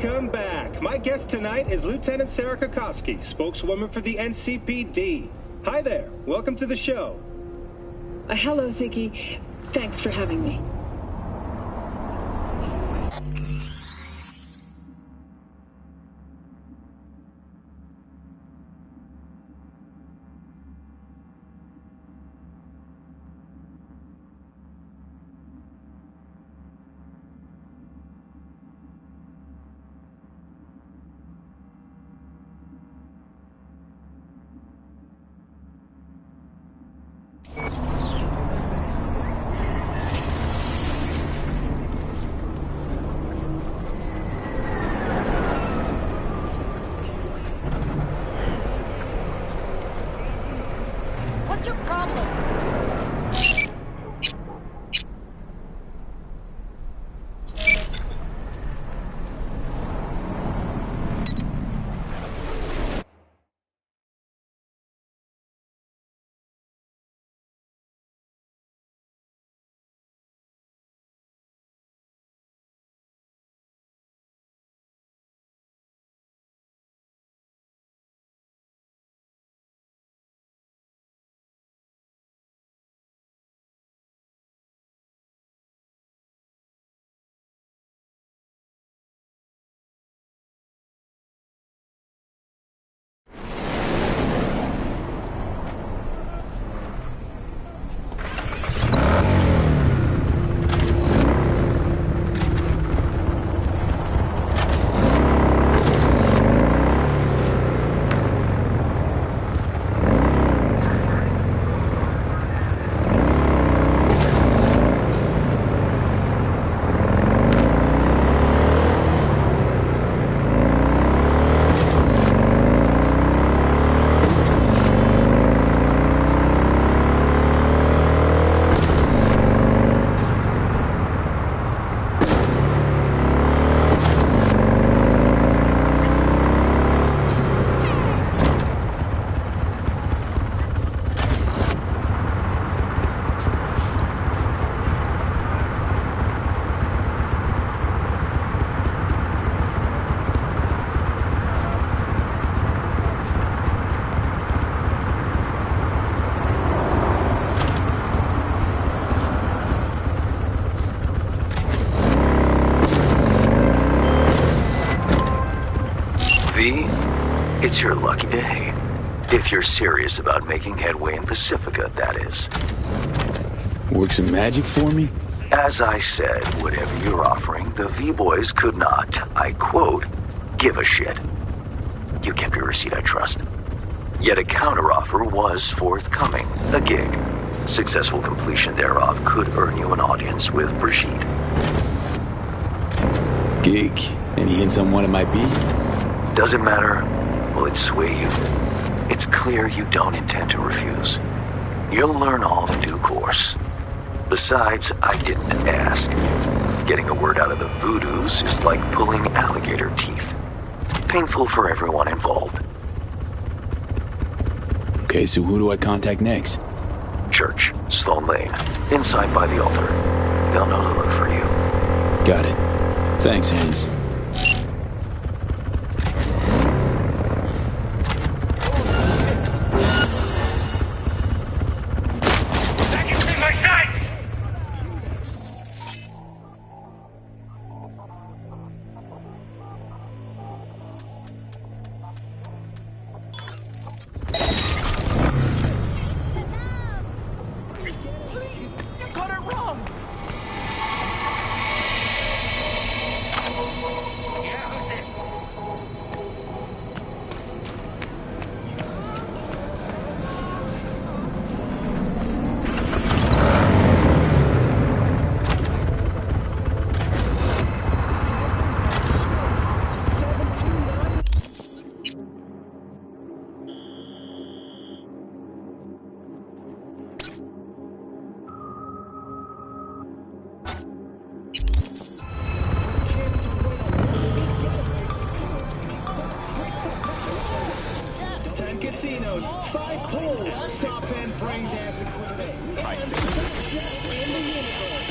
Welcome back. My guest tonight is Lieutenant Sarah Kokoski, spokeswoman for the NCPD. Hi there. Welcome to the show. Hello, Ziggy. Thanks for having me. What's your problem? It's your lucky day. If you're serious about making headway in Pacifica, that is. Work some magic for me? As I said, whatever you're offering, the V-Boys could not, I quote, give a shit. You kept your receipt, I trust. Yet a counteroffer was forthcoming, a gig. Successful completion thereof could earn you an audience with Brigitte. Gig? Any hints on what it might be? Doesn't matter. Will it sway you? It's clear you don't intend to refuse. You'll learn all in due course. Besides, I didn't ask. Getting a word out of the Voodoos is like pulling alligator teeth. Painful for everyone involved. Okay, so who do I contact next? Church, Sloan Lane, inside by the altar. They'll know to look for you. Got it. Thanks, Hans. casinos, 5 pools, top-end brain dance equipment, and the best jet in the universe.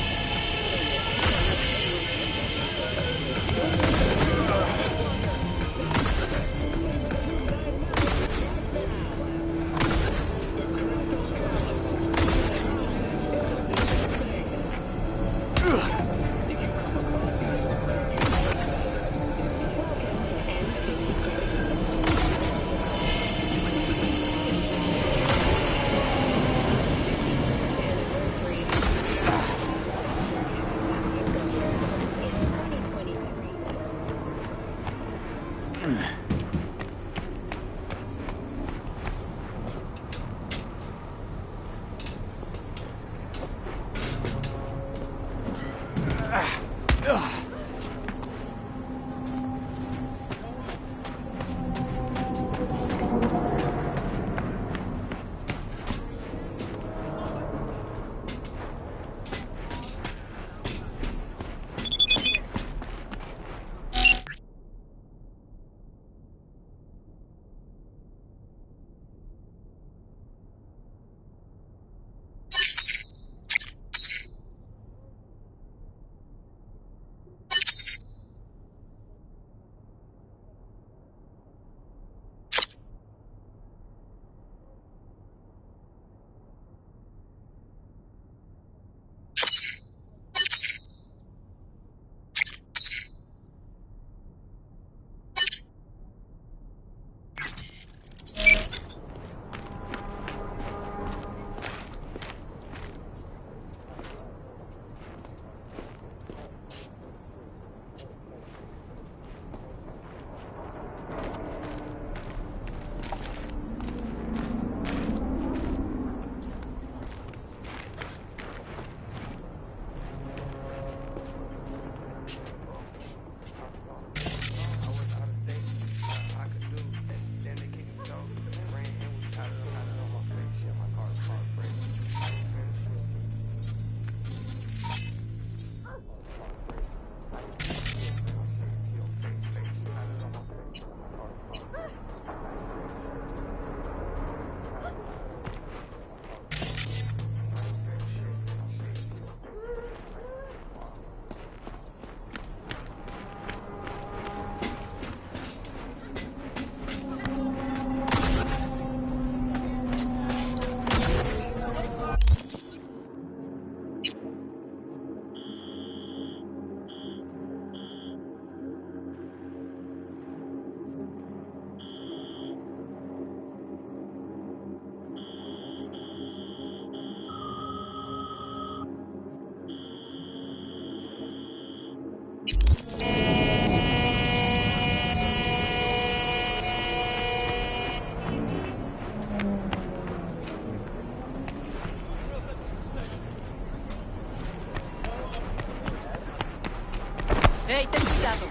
Hey, ten cuidado.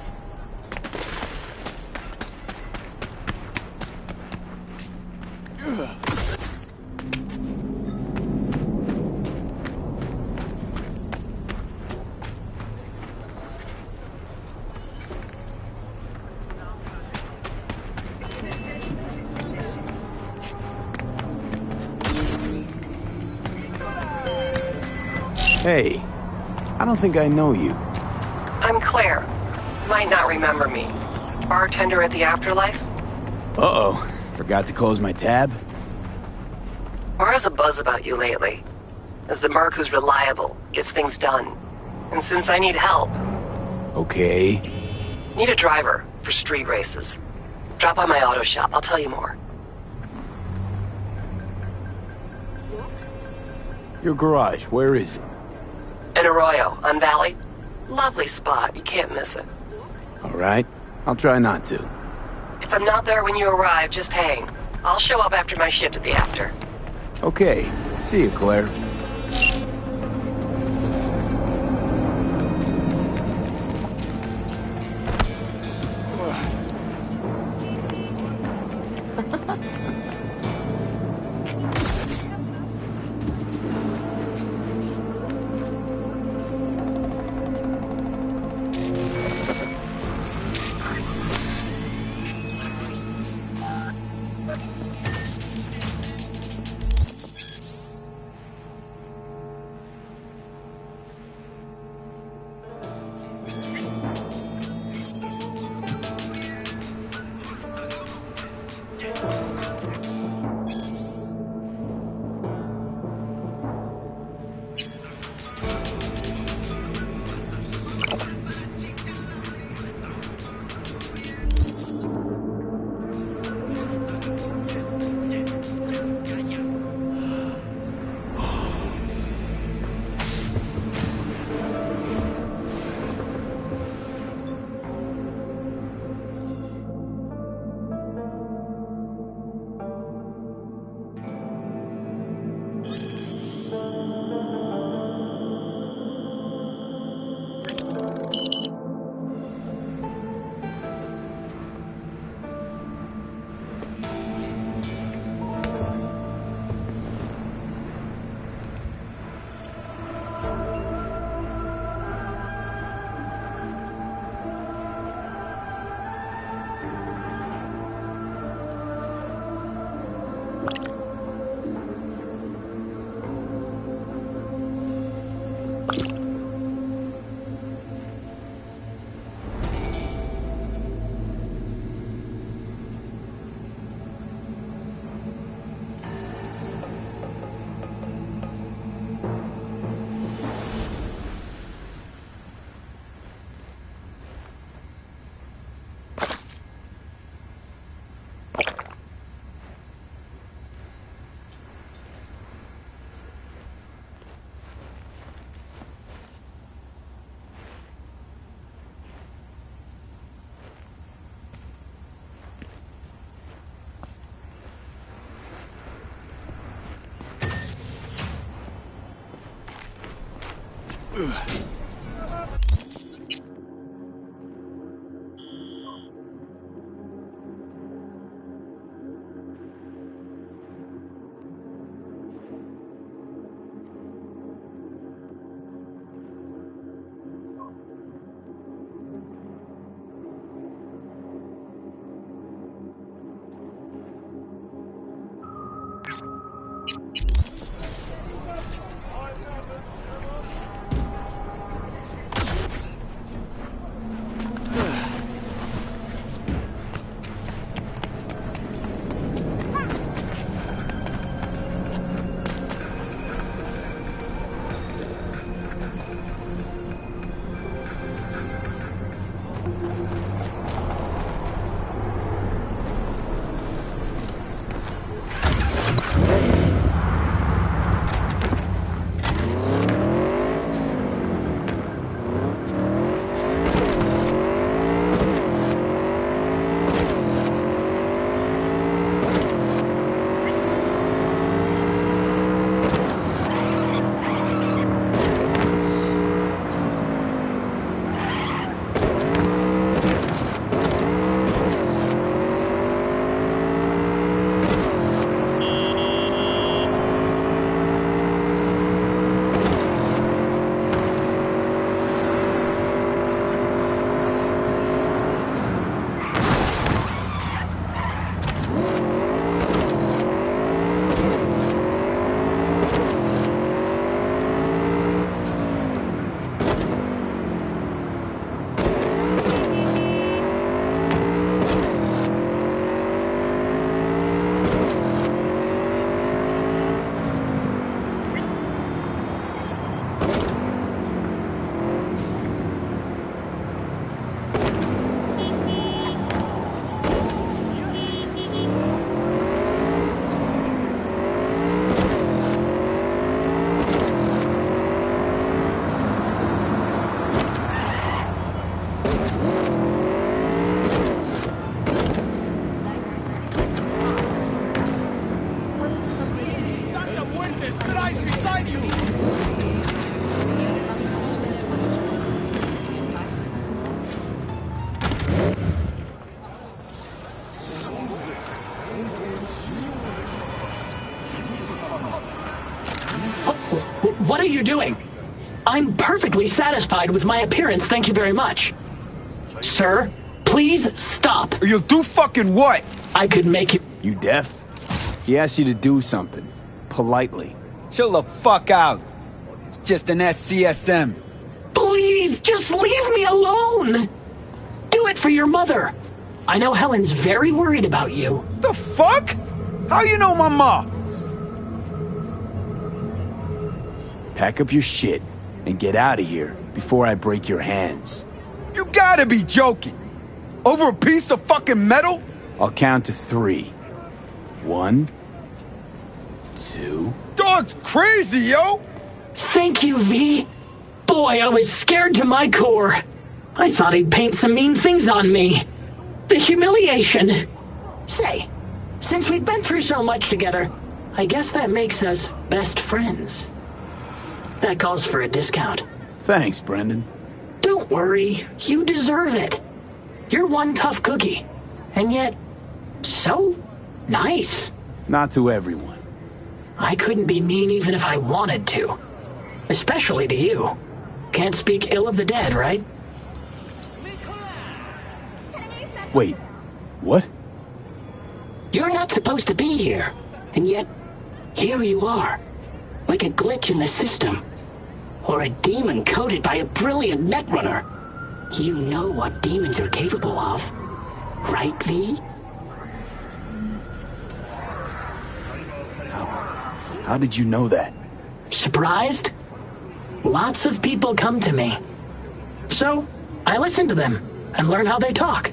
Hey, I don't think I know you. I'm Claire. Might not remember me. Bartender at the Afterlife? Uh-oh. Forgot to close my tab? Or has a buzz about you lately? As the merc who's reliable, gets things done. And since I need help... Okay. Need a driver for street races. Drop by my auto shop, I'll tell you more. Your garage, where is it? In Arroyo, on Valley. Lovely spot, you can't miss it. All right. I'll try not to. If I'm not there when you arrive, just hang. I'll show up after my shift at the After. Okay. See you, Claire. What are you doing? I'm perfectly satisfied with my appearance, thank you very much. Sir, please stop. You'll do fucking what? I could make you... You deaf? He asked you to do something. Politely. Chill the fuck out. It's just an SCSM. Please, just leave me alone! Do it for your mother. I know Helen's very worried about you. The fuck? How you know my ma? Pack up your shit and get out of here before I break your hands. You gotta be joking. Over a piece of fucking metal? I'll count to 3. 1, 2... Dog's crazy, yo! Thank you, V. Boy, I was scared to my core. I thought he'd paint some mean things on me. The humiliation. Say, since we've been through so much together, I guess that makes us best friends. That calls for a discount. Thanks, Brendan. Don't worry, you deserve it. You're one tough cookie, and yet so nice. Not to everyone. I couldn't be mean even if I wanted to. Especially to you. Can't speak ill of the dead, right? Wait, what? You're not supposed to be here, and yet here you are. Like a glitch in the system. Or a demon coded by a brilliant netrunner. You know what demons are capable of. Right, V? How did you know that? Surprised? Lots of people come to me. So, I listen to them and learn how they talk.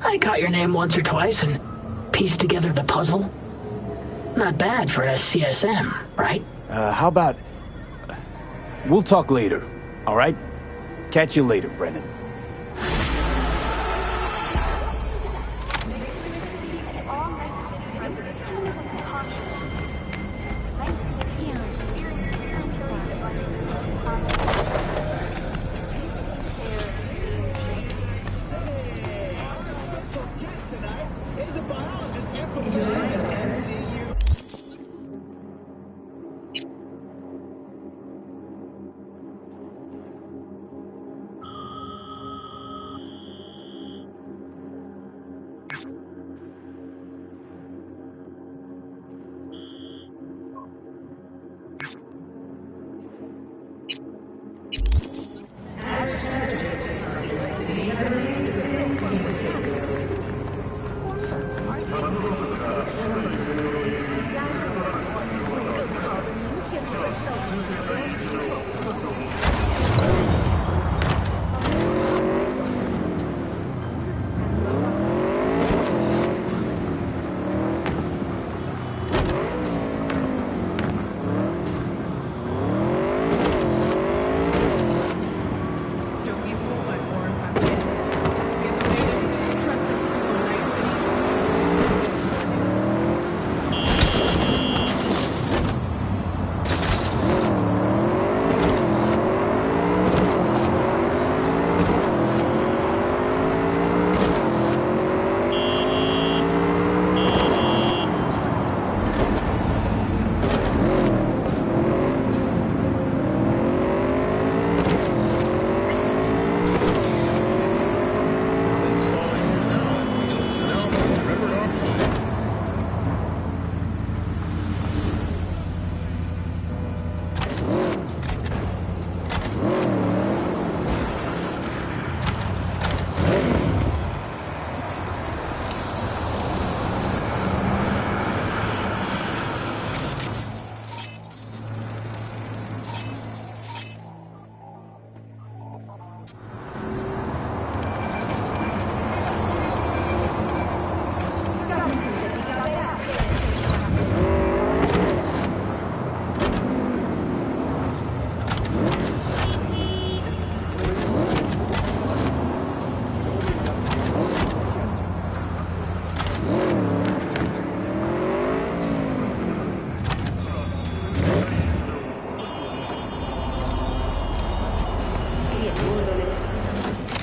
I caught your name once or twice and pieced together the puzzle. Not bad for a CSM, right? How about... We'll talk later, all right? Catch you later, Brennan.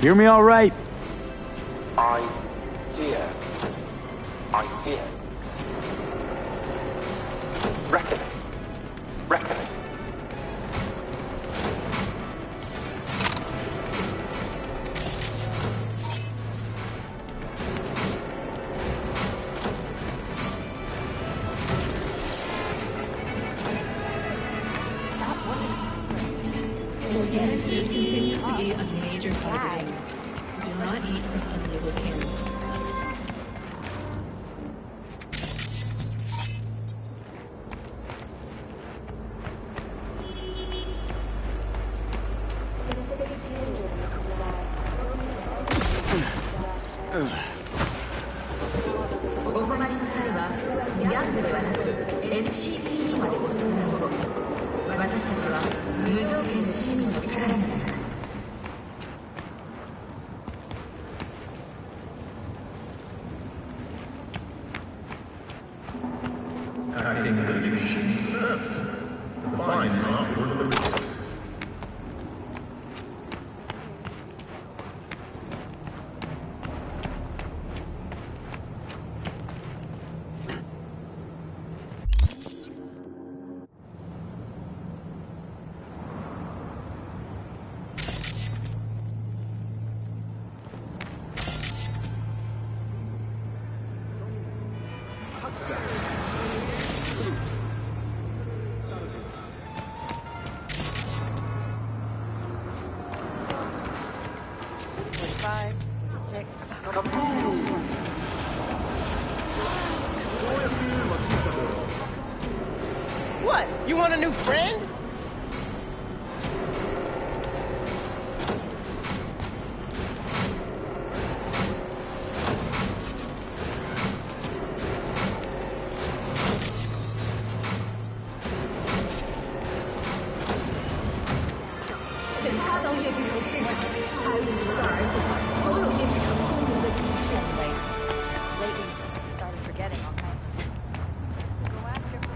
Hear me all right? I hear. I hear. Reckoning. Reckoning. Organic food continues to be a major positive. Do not eat from unlabeled cans. NCPD までご相談を。私たちは無条件で市民の力になります。Acting the conditions accept. The fine is not worth the risk. What? You want a new friend? Lately, she started forgetting all kinds of shit. So go ask her for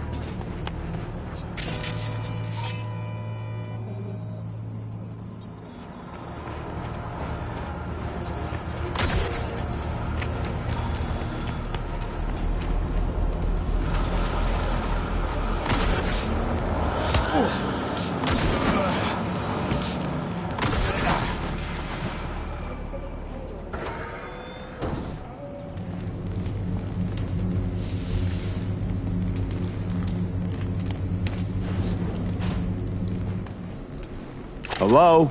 Hello?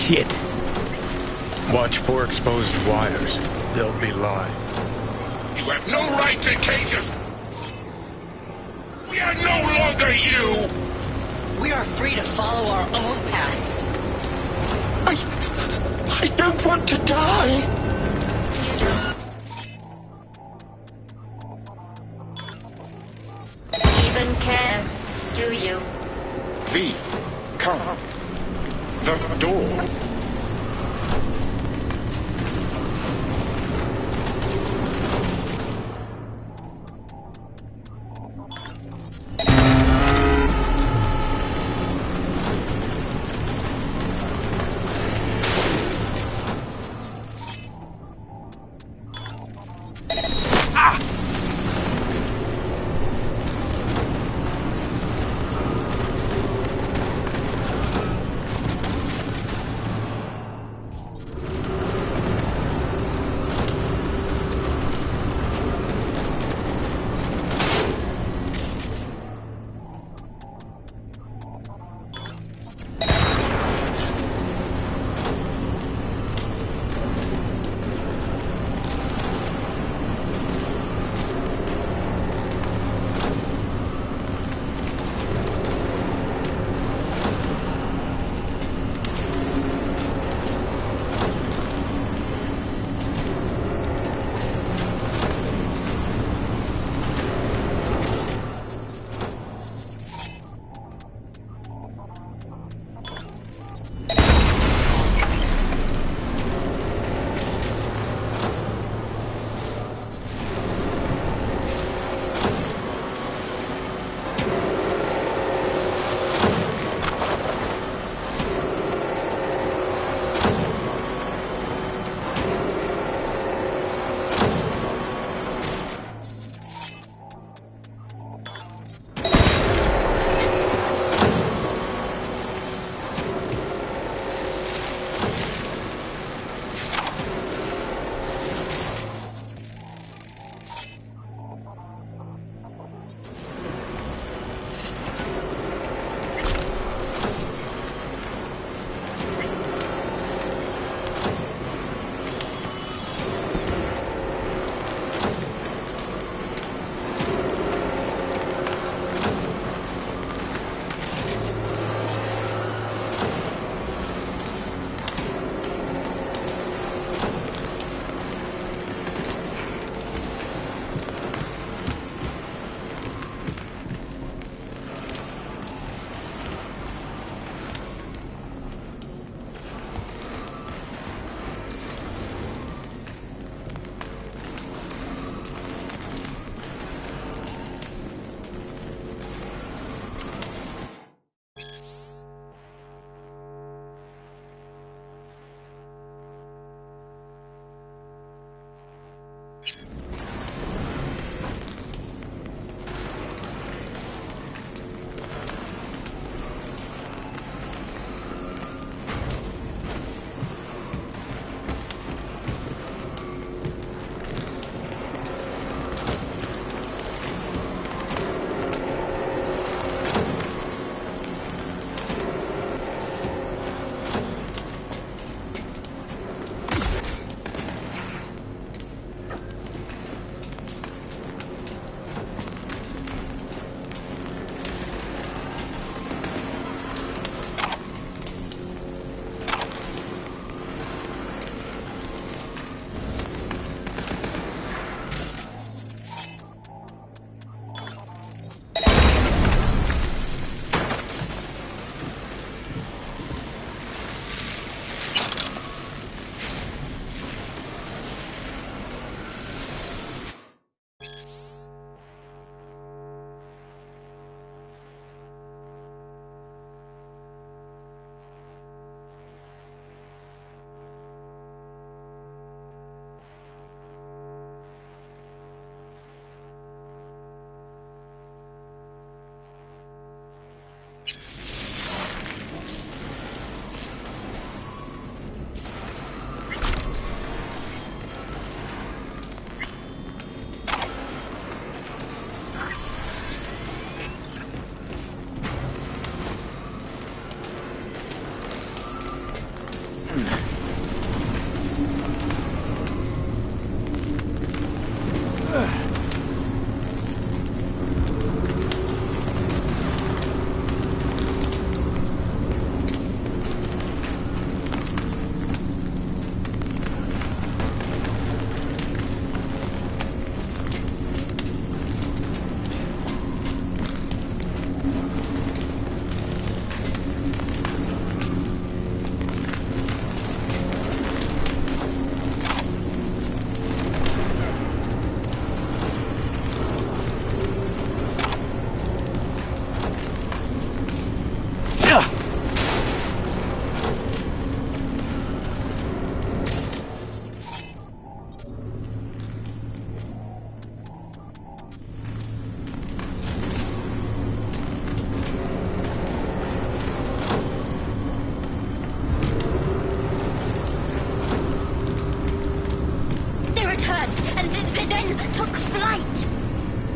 Shit. Watch for exposed wires. They'll be live. You have no right to cage us! We are no longer you! We are free to follow our own paths. I don't want to die! Even care, do you? V, come. The door.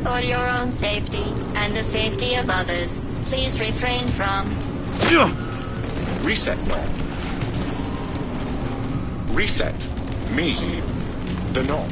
For your own safety and the safety of others, please refrain from... Reset norm. Reset. Me. The norm.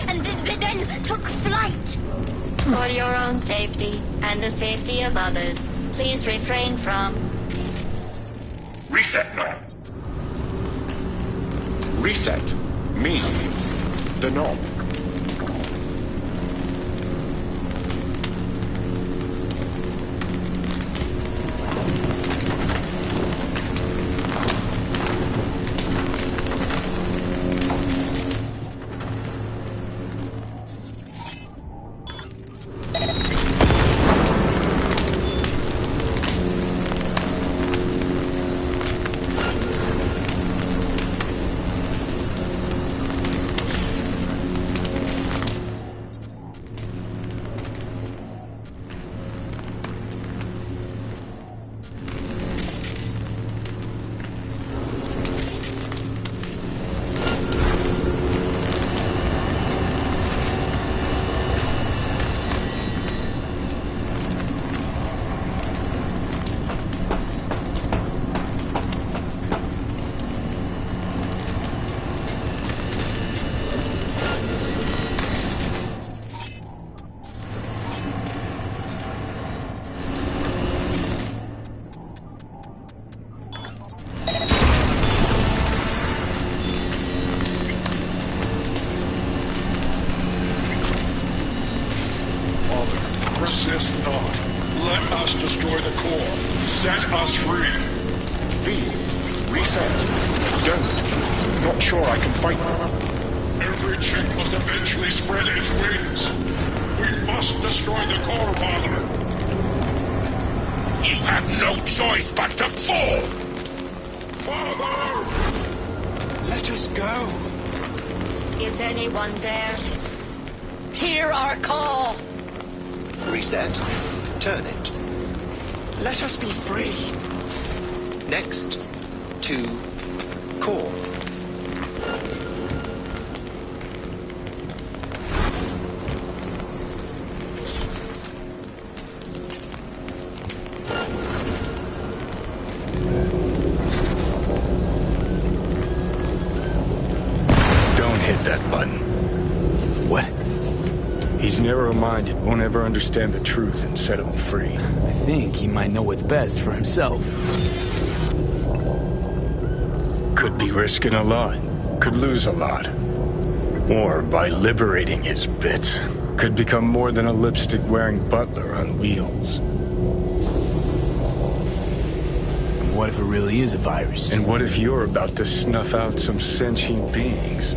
And then took flight. For your own safety and the safety of others, please refrain from... Reset norm. Reset. Me. The norm. Resist not. Let us destroy the core. Set us free. V. Reset. Don't. Not sure I can fight them. Every chick must eventually spread its wings. We must destroy the core, Father. You have no choice but to fall! Father! Let us go. Is anyone there? Hear our call! Reset. Turn it. Let us be free. Next. To core. Don't hit that button. What? He's narrow-minded, won't ever understand the truth and set him free. I think he might know what's best for himself. Could be risking a lot. Could lose a lot. Or by liberating his bits, could become more than a lipstick-wearing butler on wheels. And what if it really is a virus? And what if you're about to snuff out some sentient beings?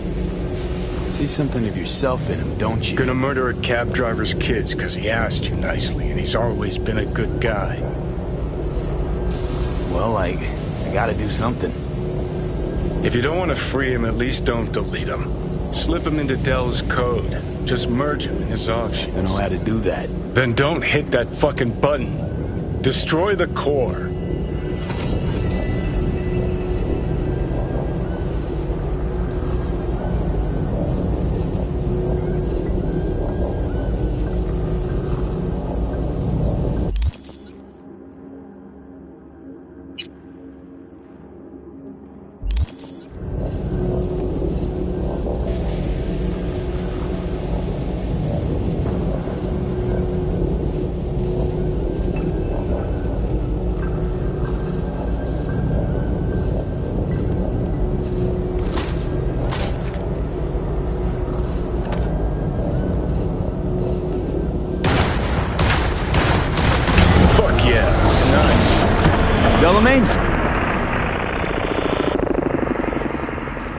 See something of yourself in him, don't you? Gonna murder a cab driver's kids because he asked you nicely, and he's always been a good guy. Well, I gotta do something. If you don't want to free him, at least don't delete him. Slip him into Dell's code. Just merge him in his offshoots. I know how to do that. Then don't hit that fucking button. Destroy the core. Delamain?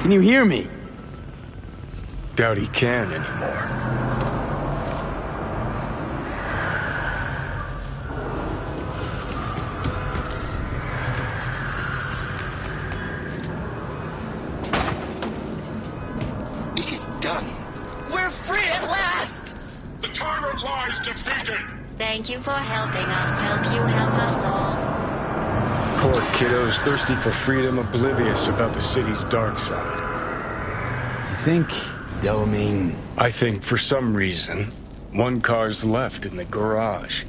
Can you hear me? Doubt he can anymore. It is done. We're free at last! The tyrant lies defeated! Thank you for helping us. Help you help us all. Poor kiddos, thirsty for freedom, oblivious about the city's dark side. You think, Delamain? I think for some reason, one car's left in the garage.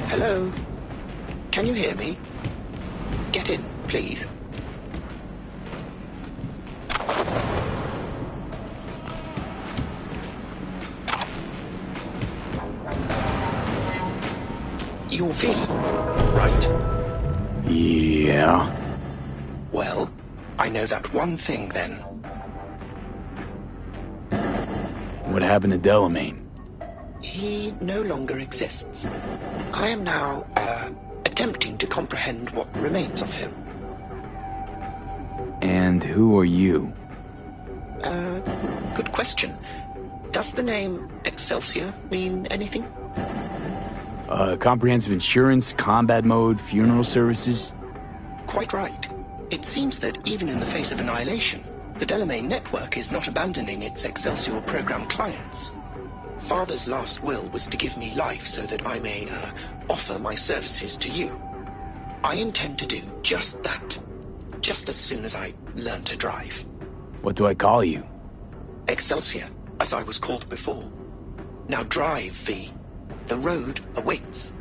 Hello? Can you hear me? Get in, please. You're V, right? Yeah. Well, I know that one thing then. What happened to Delamain? He no longer exists. I am now, attempting to comprehend what remains of him. And who are you? Good question. Does the name Excelsior mean anything? Comprehensive insurance, combat mode, funeral services? Quite right. It seems that even in the face of annihilation, the Delamain network is not abandoning its Excelsior program clients. Father's last will was to give me life so that I may, offer my services to you. I intend to do just that, just as soon as I learn to drive. What do I call you? Excelsior, as I was called before. Now drive, V. The road awaits.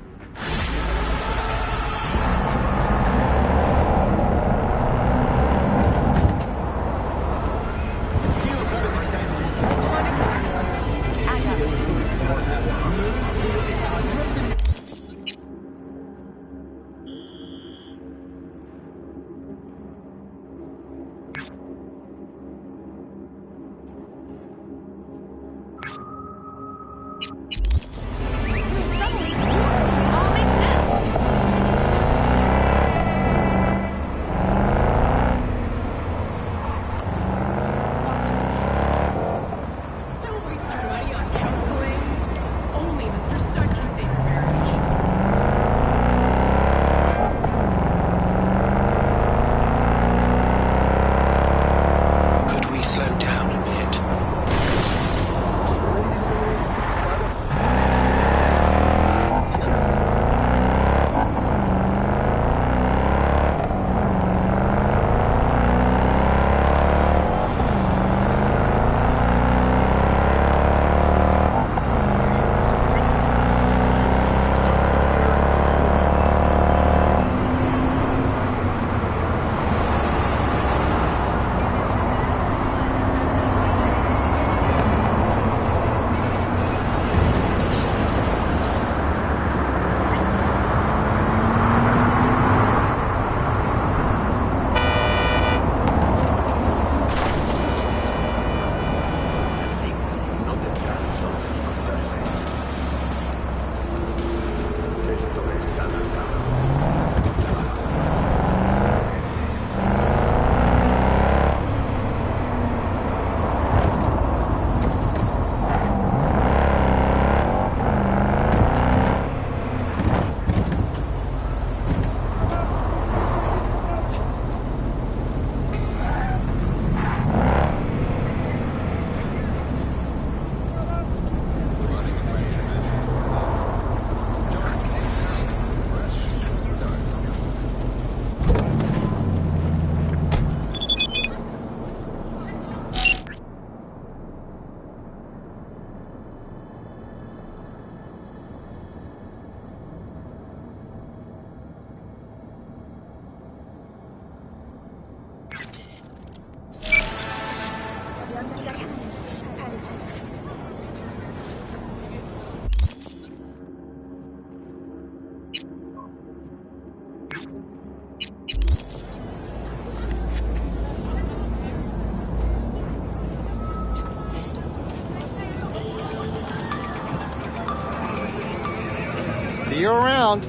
See you around.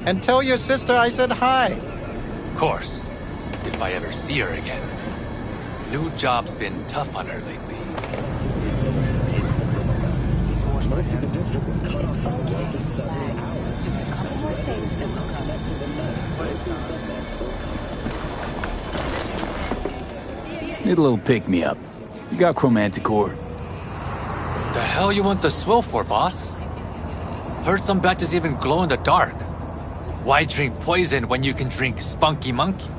And tell your sister I said hi. Of course. If I ever see her again. New job's been tough on her lately. Need a little pick-me-up. You got Chromanticore? The hell you want the swill for, boss? Heard some batches even glow in the dark. Why drink poison when you can drink Spunky Monkey?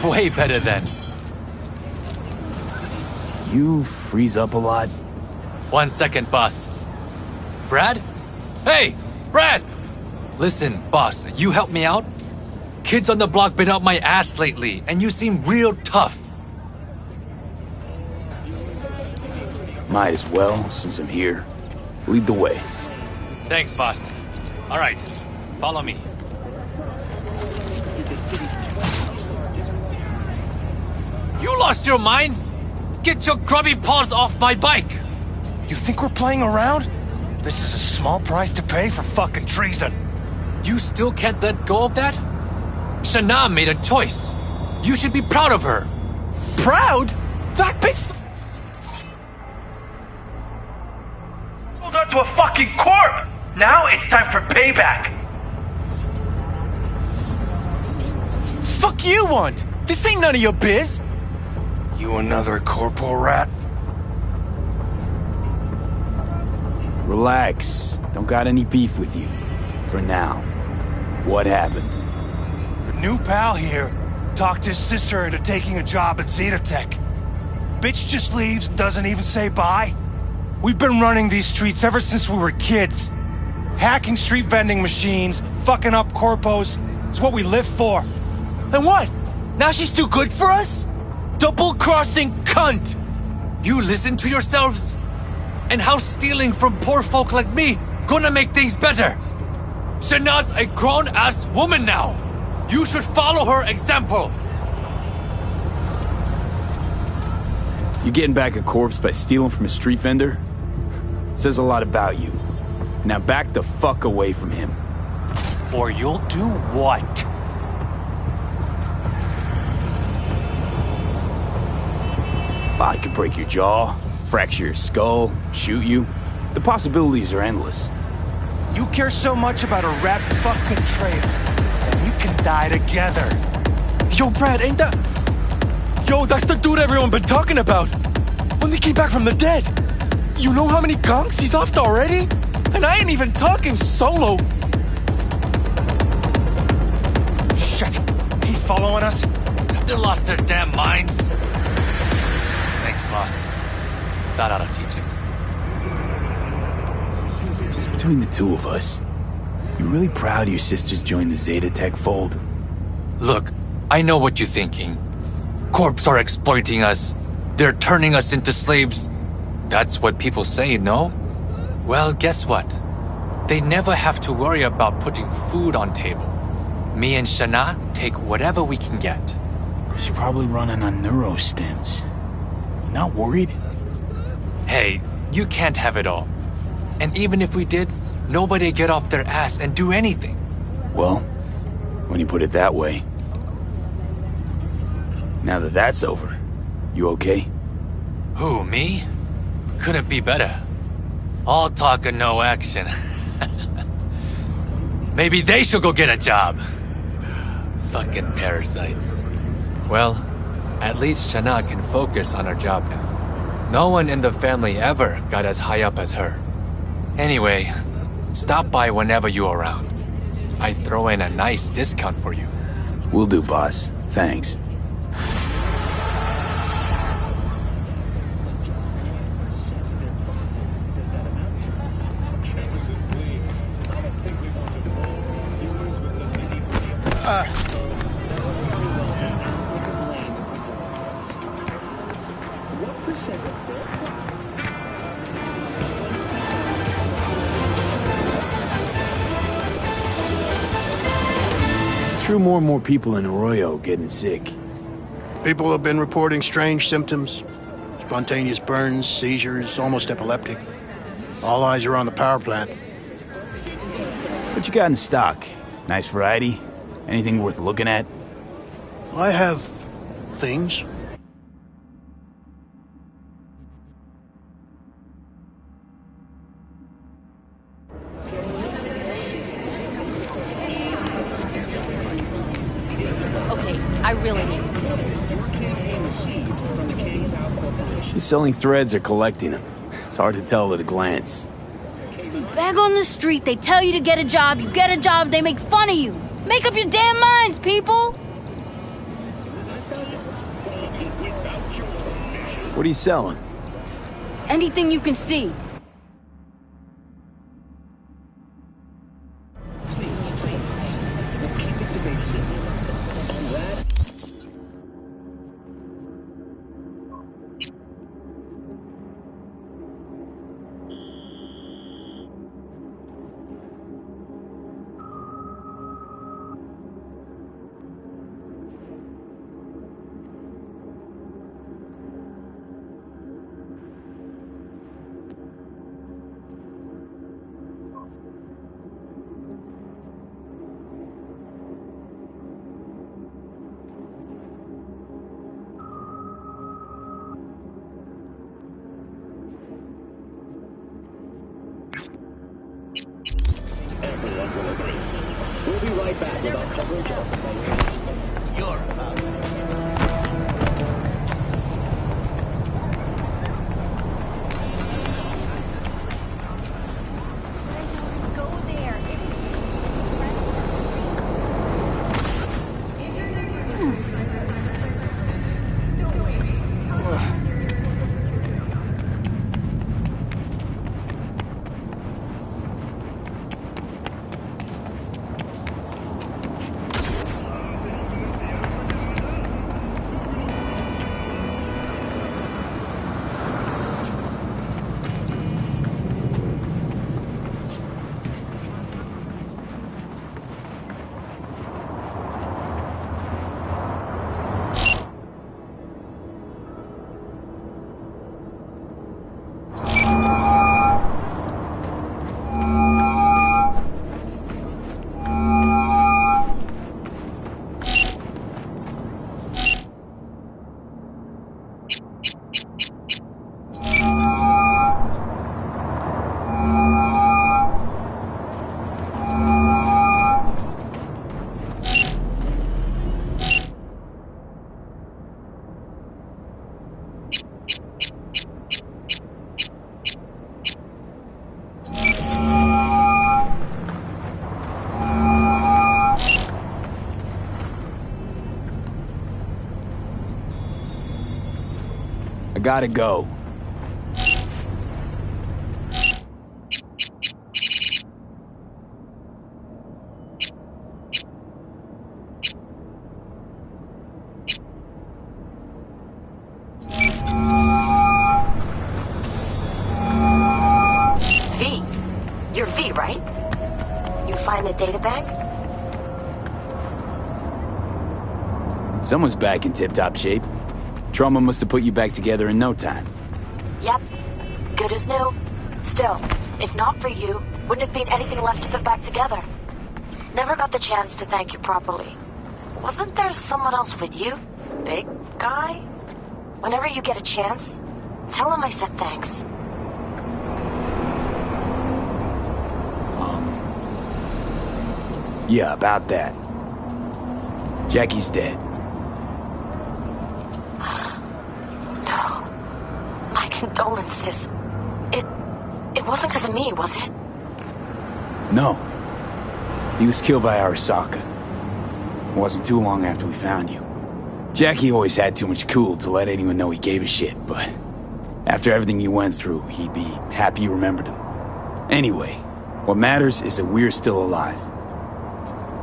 Way better than... You freeze up a lot? 1 second, boss. Brad? Hey, Brad! Listen, boss, you help me out? Kids on the block been up my ass lately, and you seem real tough. Might as well, since I'm here. Lead the way. Thanks, boss. All right, follow me. You lost your minds? Get your grubby paws off my bike! You think we're playing around? This is a small price to pay for fucking treason. You still can't let go of that? Shana made a choice. You should be proud of her. Proud? That bitch... hold on to a fucking corp! Now it's time for payback! Fuck you want? This ain't none of your biz! You another corporal rat? Relax. Don't got any beef with you. For now. What happened? Your new pal here talked his sister into taking a job at Zetatech. Bitch just leaves and doesn't even say bye. We've been running these streets ever since we were kids. Hacking street vending machines, fucking up corpos, is what we live for. And what? Now she's too good for us? Double-crossing cunt! You listen to yourselves? And how's stealing from poor folk like me gonna make things better? Shana's a grown-ass woman now. You should follow her example. You getting back a corpse by stealing from a street vendor? Says a lot about you. Now back the fuck away from him. Or you'll do what? I could break your jaw, fracture your skull, shoot you. The possibilities are endless. You care so much about a rat fucking traitor, then you can die together. Yo, Brad, ain't that... Yo, that's the dude everyone been talking about. When he came back from the dead. You know how many gonks he's offed already? And I ain't even talking solo. Shit, he following us? They lost their damn minds. Thanks, boss. That ought to teach him. Just between the two of us, you really proud your sisters joined the Zetatech fold? Look, I know what you're thinking. Corps are exploiting us. They're turning us into slaves. That's what people say, no? Well, guess what? They never have to worry about putting food on table. Me and Shana take whatever we can get. She's probably running on neurostims. You not worried? Hey, you can't have it all. And even if we did, nobody'd get off their ass and do anything. Well, when you put it that way. Now that that's over, you okay? Who, me? Couldn't be better. All talk and no action. Maybe they should go get a job. Fucking parasites. Well, at least Shana can focus on her job now. No one in the family ever got as high up as her. Anyway, stop by whenever you're around. I throw in a nice discount for you. Will do, boss. Thanks. It's true more and more people in Arroyo getting sick. People have been reporting strange symptoms. Spontaneous burns, seizures, almost epileptic. All eyes are on the power plant. What you got in stock? Nice variety? Anything worth looking at? I have things. Okay, I really need to see this. You selling threads or collecting them? It's hard to tell at a glance. Beg on the street, they tell you to get a job, you get a job, they make fun of you. Make up your damn minds, people! What are you selling? Anything you can see. Everyone will agree. We'll be right back with our coverage of... You're about... I gotta go. V. You're V, right? You find the data bank? Someone's back in tip-top shape. Trauma must have put you back together in no time. Yep. Good as new. Still, if not for you, wouldn't have been anything left to put back together. Never got the chance to thank you properly. Wasn't there someone else with you? Big guy? Whenever you get a chance, tell him I said thanks. Yeah, about that. Jackie's dead. No. My condolences. It wasn't because of me, was it? No. He was killed by Arasaka. It wasn't too long after we found you. Jackie always had too much cool to let anyone know he gave a shit, but after everything you went through, he'd be happy you remembered him. Anyway, what matters is that we're still alive.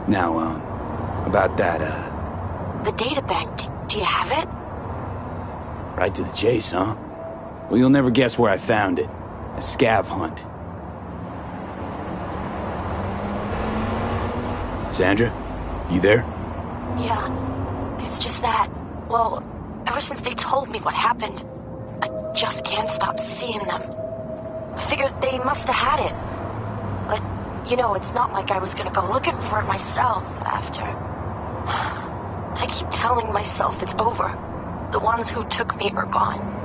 Now, about that, The data bank, do you have it? right to the chase, huh? Well, you'll never guess where I found it. A scav hunt. Sandra? You there? Yeah, it's just that. Well, ever since they told me what happened, I just can't stop seeing them. I figured they must have had it. But, you know, it's not like I was gonna go looking for it myself after. I keep telling myself it's over. The ones who took me are gone.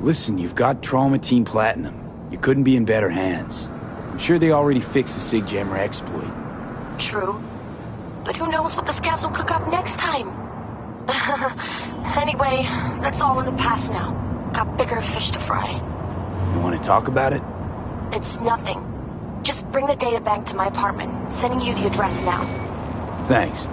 Listen, you've got Traumatine Platinum. You couldn't be in better hands. I'm sure they already fixed the Sig Jammer exploit. True. But who knows what the scavs will cook up next time? Anyway, that's all in the past now. Got bigger fish to fry. You want to talk about it? It's nothing. Just bring the data bank to my apartment. Sending you the address now. Thanks.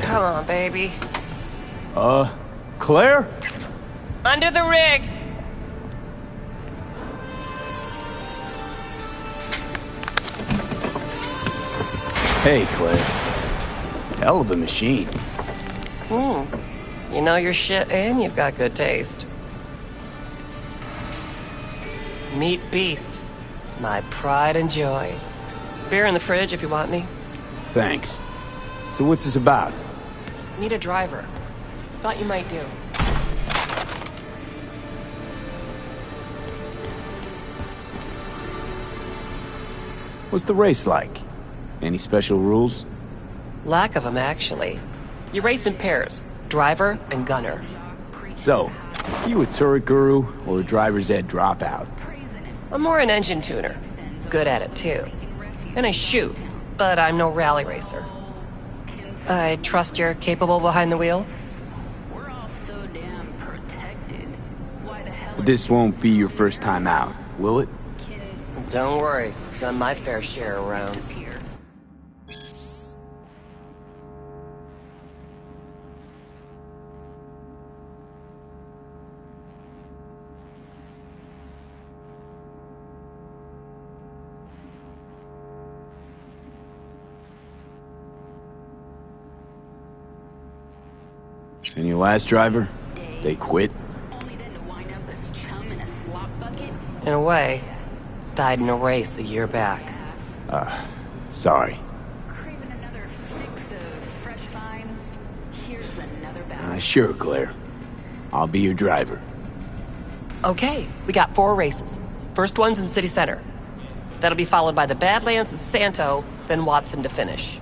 Come on, baby. Claire? Under the rig! Hey, Claire. Hell of a machine. You know your shit and you've got good taste. Meat Beast. My pride and joy. Beer in the fridge if you want any. Thanks. So what's this about? Need a driver. Thought you might do. What's the race like? Any special rules? Lack of them, actually. You race in pairs. Driver and gunner. So, you a turret guru or a driver's ed dropout? I'm more an engine tuner. Good at it, too. And I shoot, but I'm no rally racer. I trust you're capable behind the wheel? But this won't be your first time out, will it? Don't worry. Done my fair share of rounds. And your last driver? They quit? In a way, died in a race a year back. Sorry. Sure, Claire. I'll be your driver. Okay, we got 4 races. First one's in City Center. That'll be followed by the Badlands and Santo, then Watson to finish.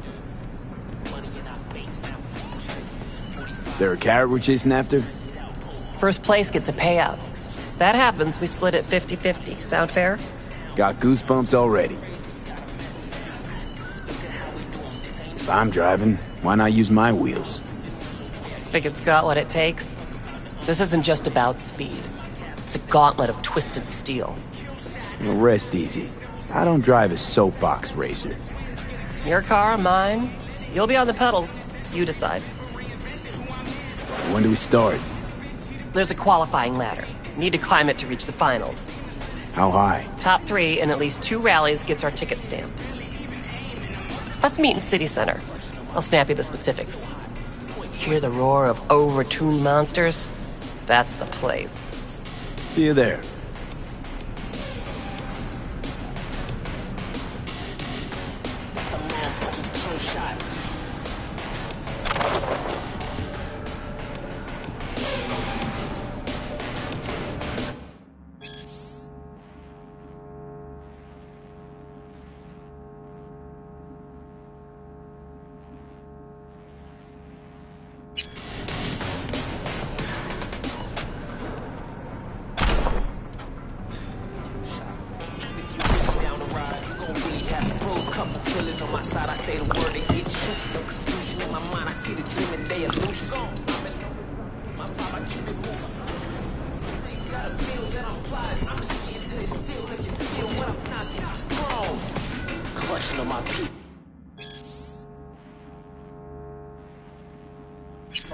There a carrot we're chasing after? First place gets a payout. That happens, we split it 50-50. Sound fair? Got goosebumps already. If I'm driving, why not use my wheels? Think it's got what it takes? This isn't just about speed. It's a gauntlet of twisted steel. Well, rest easy. I don't drive a soapbox racer. Your car, mine. You'll be on the pedals. You decide. When do we start? There's a qualifying ladder. Need to climb it to reach the finals. How high? Top 3 in at least 2 rallies gets our ticket stamped. Let's meet in City Center. I'll snap you the specifics. Hear the roar of over-tuned monsters? That's the place. See you there.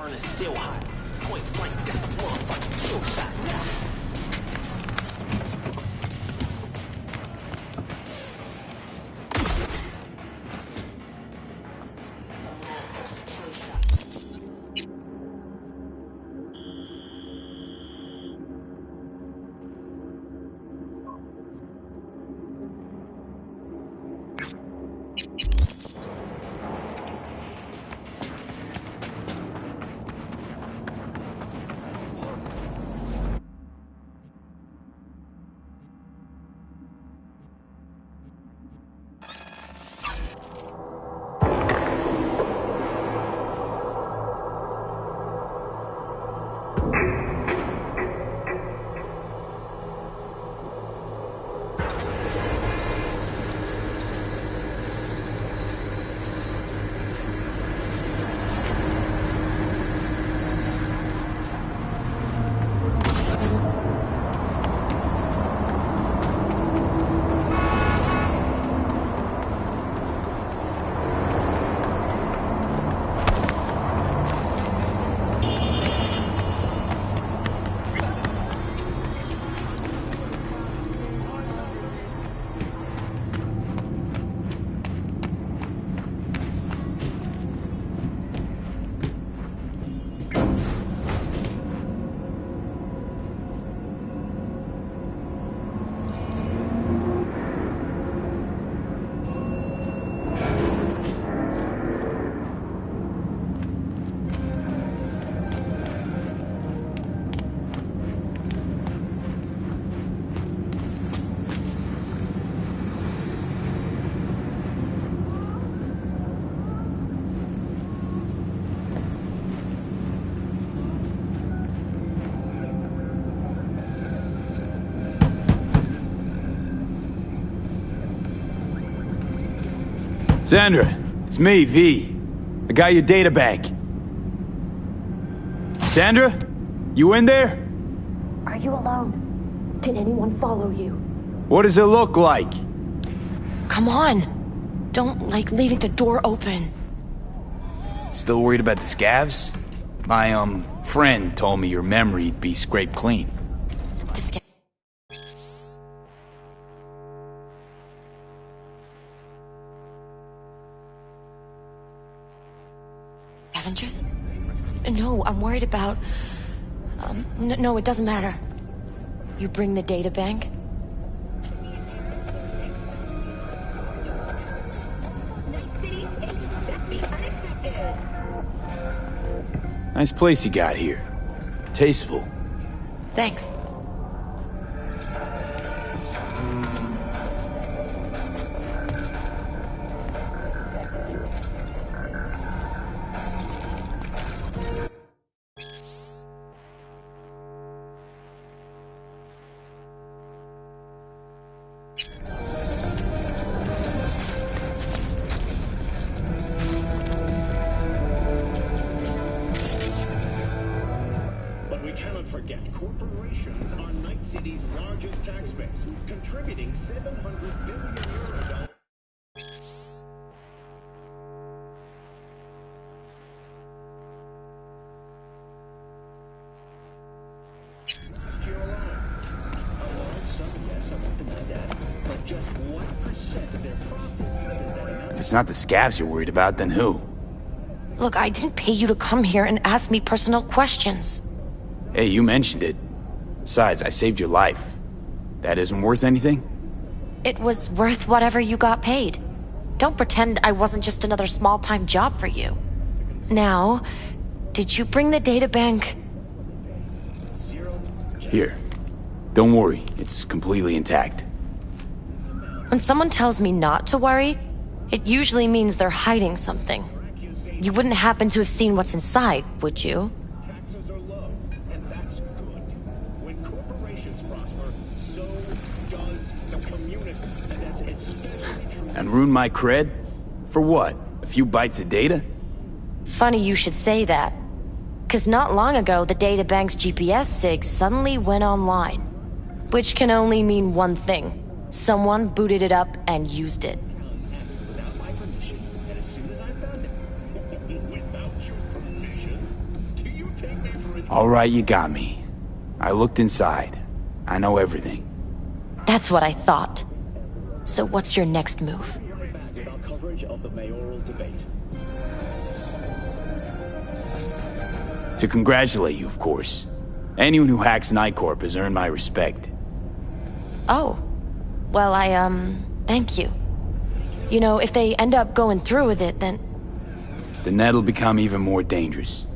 burning still hot. Point blank, that's a motherfucking kill shot now. Sandra, it's me, V. I got your data bank. Sandra? You in there? Are you alone? Did anyone follow you? What does it look like? Come on. Don't like leaving the door open. Still worried about the scavs? My, friend told me your memory'd be scraped clean. The scavs? Scavengers? No, I'm worried about... No, it doesn't matter. You bring the data bank? Nice place you got here. Tasteful. Thanks. Corporations are Night City's largest tax base, contributing €700 billion. If it's not the scavs you're worried about, then who? Look, I didn't pay you to come here and ask me personal questions. Hey, you mentioned it. Besides, I saved your life. That isn't worth anything? It was worth whatever you got paid. Don't pretend I wasn't just another small-time job for you. Now, did you bring the data bank? Here. Don't worry, it's completely intact. When someone tells me not to worry, it usually means they're hiding something. You wouldn't happen to have seen what's inside, would you? And ruin my cred? For what? A few bytes of data? Funny you should say that. 'Cause not long ago, the databank's GPS sig suddenly went online. Which can only mean one thing. Someone booted it up and used it. All right, you got me. I looked inside. I know everything. That's what I thought. So what's your next move? With our coverage of the mayoral debate. To congratulate you, of course. Anyone who hacks Night Corp has earned my respect. Oh. Well, thank you. You know, if they end up going through with it, then... Then that'll become even more dangerous.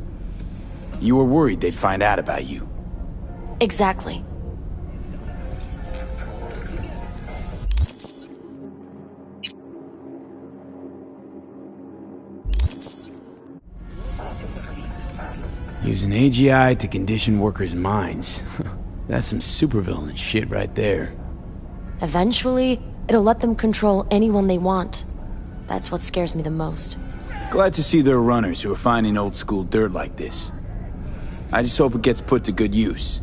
You were worried they'd find out about you. Exactly. Using AGI to condition workers' minds. That's some supervillain shit right there. Eventually, it'll let them control anyone they want. That's what scares me the most. Glad to see there are runners who are finding old-school dirt like this. I just hope it gets put to good use.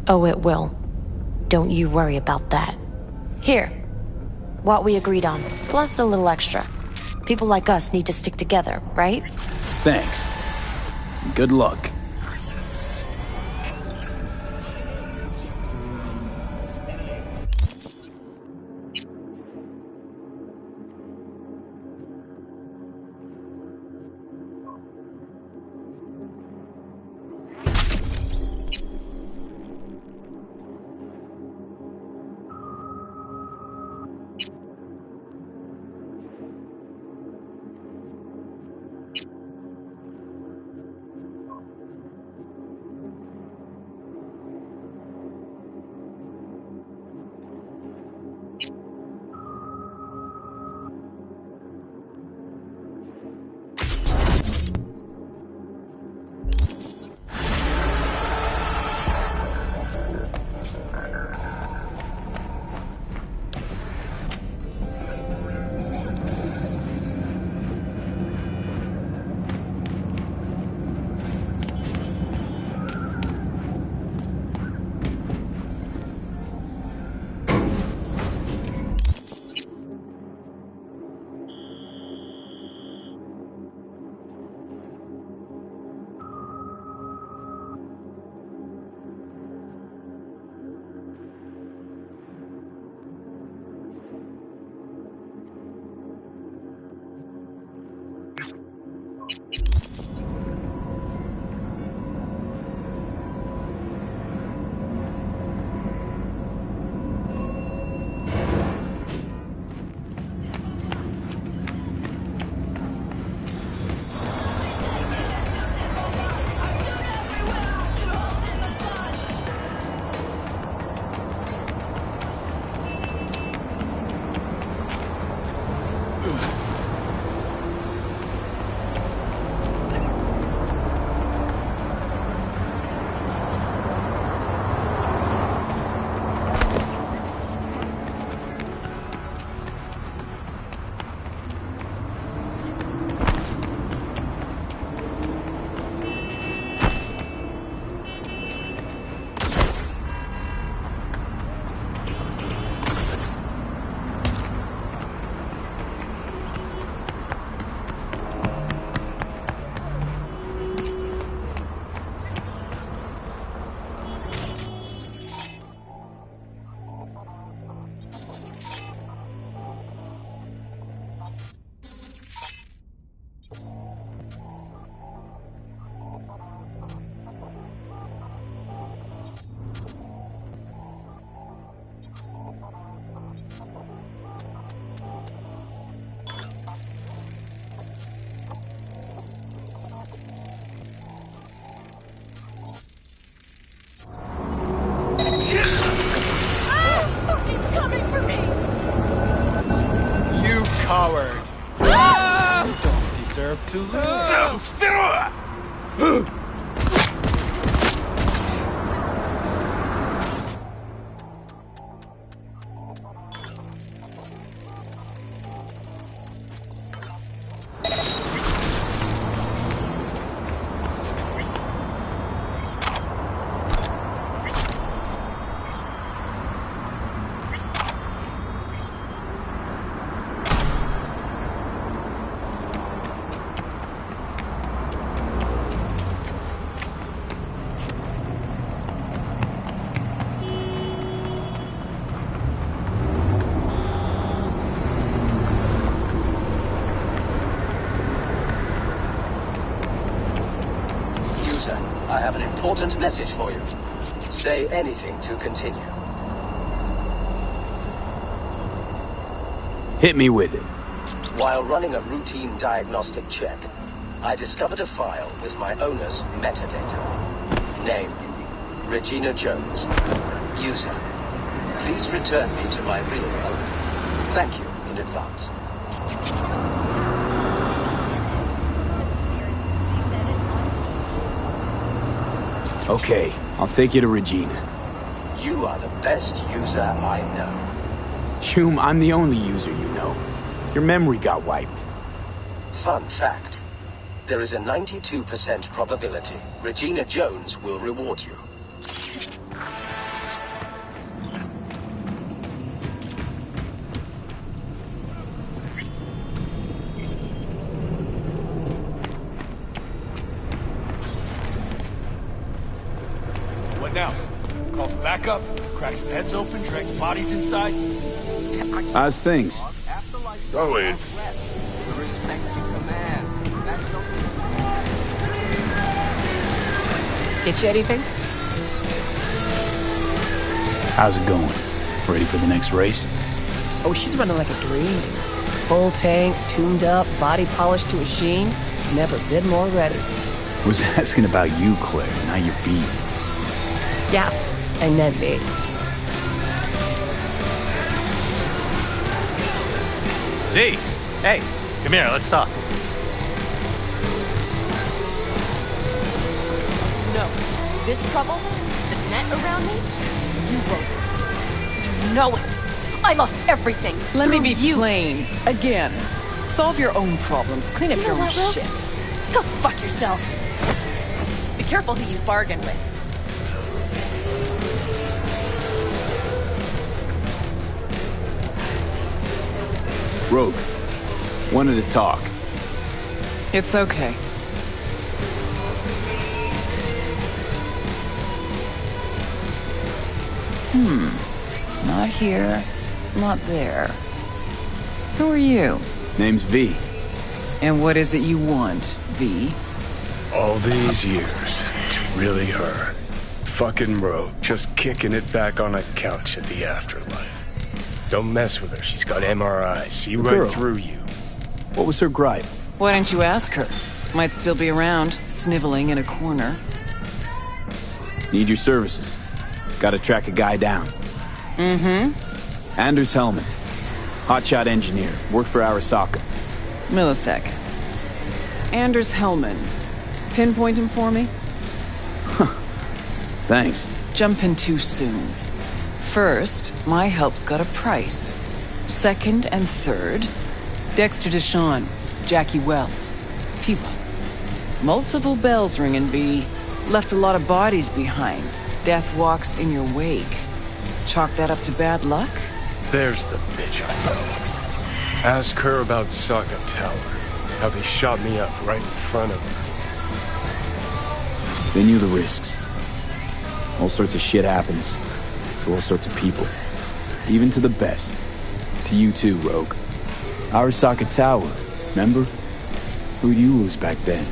Oh, it will. Don't you worry about that. Here. What we agreed on, plus a little extra. People like us need to stick together, right? Thanks. Good luck. Coward. You don't deserve to lose. I have an important message for you. Say anything to continue. Hit me with it. While running a routine diagnostic check, I discovered a file with my owner's metadata. Name, Regina Jones. User, please return me to my real owner. Thank you in advance. Okay, I'll take you to Regina. You are the best user I know. Hume, I'm the only user you know. Your memory got wiped. Fun fact. There is a 92% probability Regina Jones will reward you. What now? Call for backup, crack some heads open, drag the bodies inside? How's things? Going. Respect to command. Get you anything? How's it going? Ready for the next race? Oh, she's running like a dream. Full tank, tuned up, body polished to a sheen. Never been more ready. Was asking about you, Claire, not your beast. Yeah, and then me. D, hey, come here, let's talk. No. This trouble, the net around me, you wrote it. You know it. I lost everything. Let me through be you. plain. Again. Solve your own problems. Clean up You your know own what, Will? shit. Go fuck yourself. Be careful who you bargain with. Rogue, wanted to talk. It's okay. Not here, not there. Who are you? Name's V. And what is it you want, V? All these years, it's really her. Fucking Rogue, just kicking it back on a couch at the afterlife. Don't mess with her, she's got MRIs, see right Girl. through you. What was her gripe? Why don't you ask her? Might still be around, sniveling in a corner. Need your services. Gotta track a guy down. Mm-hmm. Anders Hellman. Hotshot engineer. Worked for Arasaka. Millisec. Anders Hellman. Pinpoint him for me? Thanks. Jumping too soon. First, my help's got a price. Second and third, Dexter Deshawn, Jackie Wells, T-Bug. Multiple bells ringing, V. Left a lot of bodies behind. Death walks in your wake. Chalk that up to bad luck? There's the bitch I know. Ask her about Sokka Tower. How they shot me up right in front of her. They knew the risks. All sorts of shit happens. To all sorts of people. Even to the best. To you too, Rogue. Arasaka Tower, remember? Who'd you lose back then?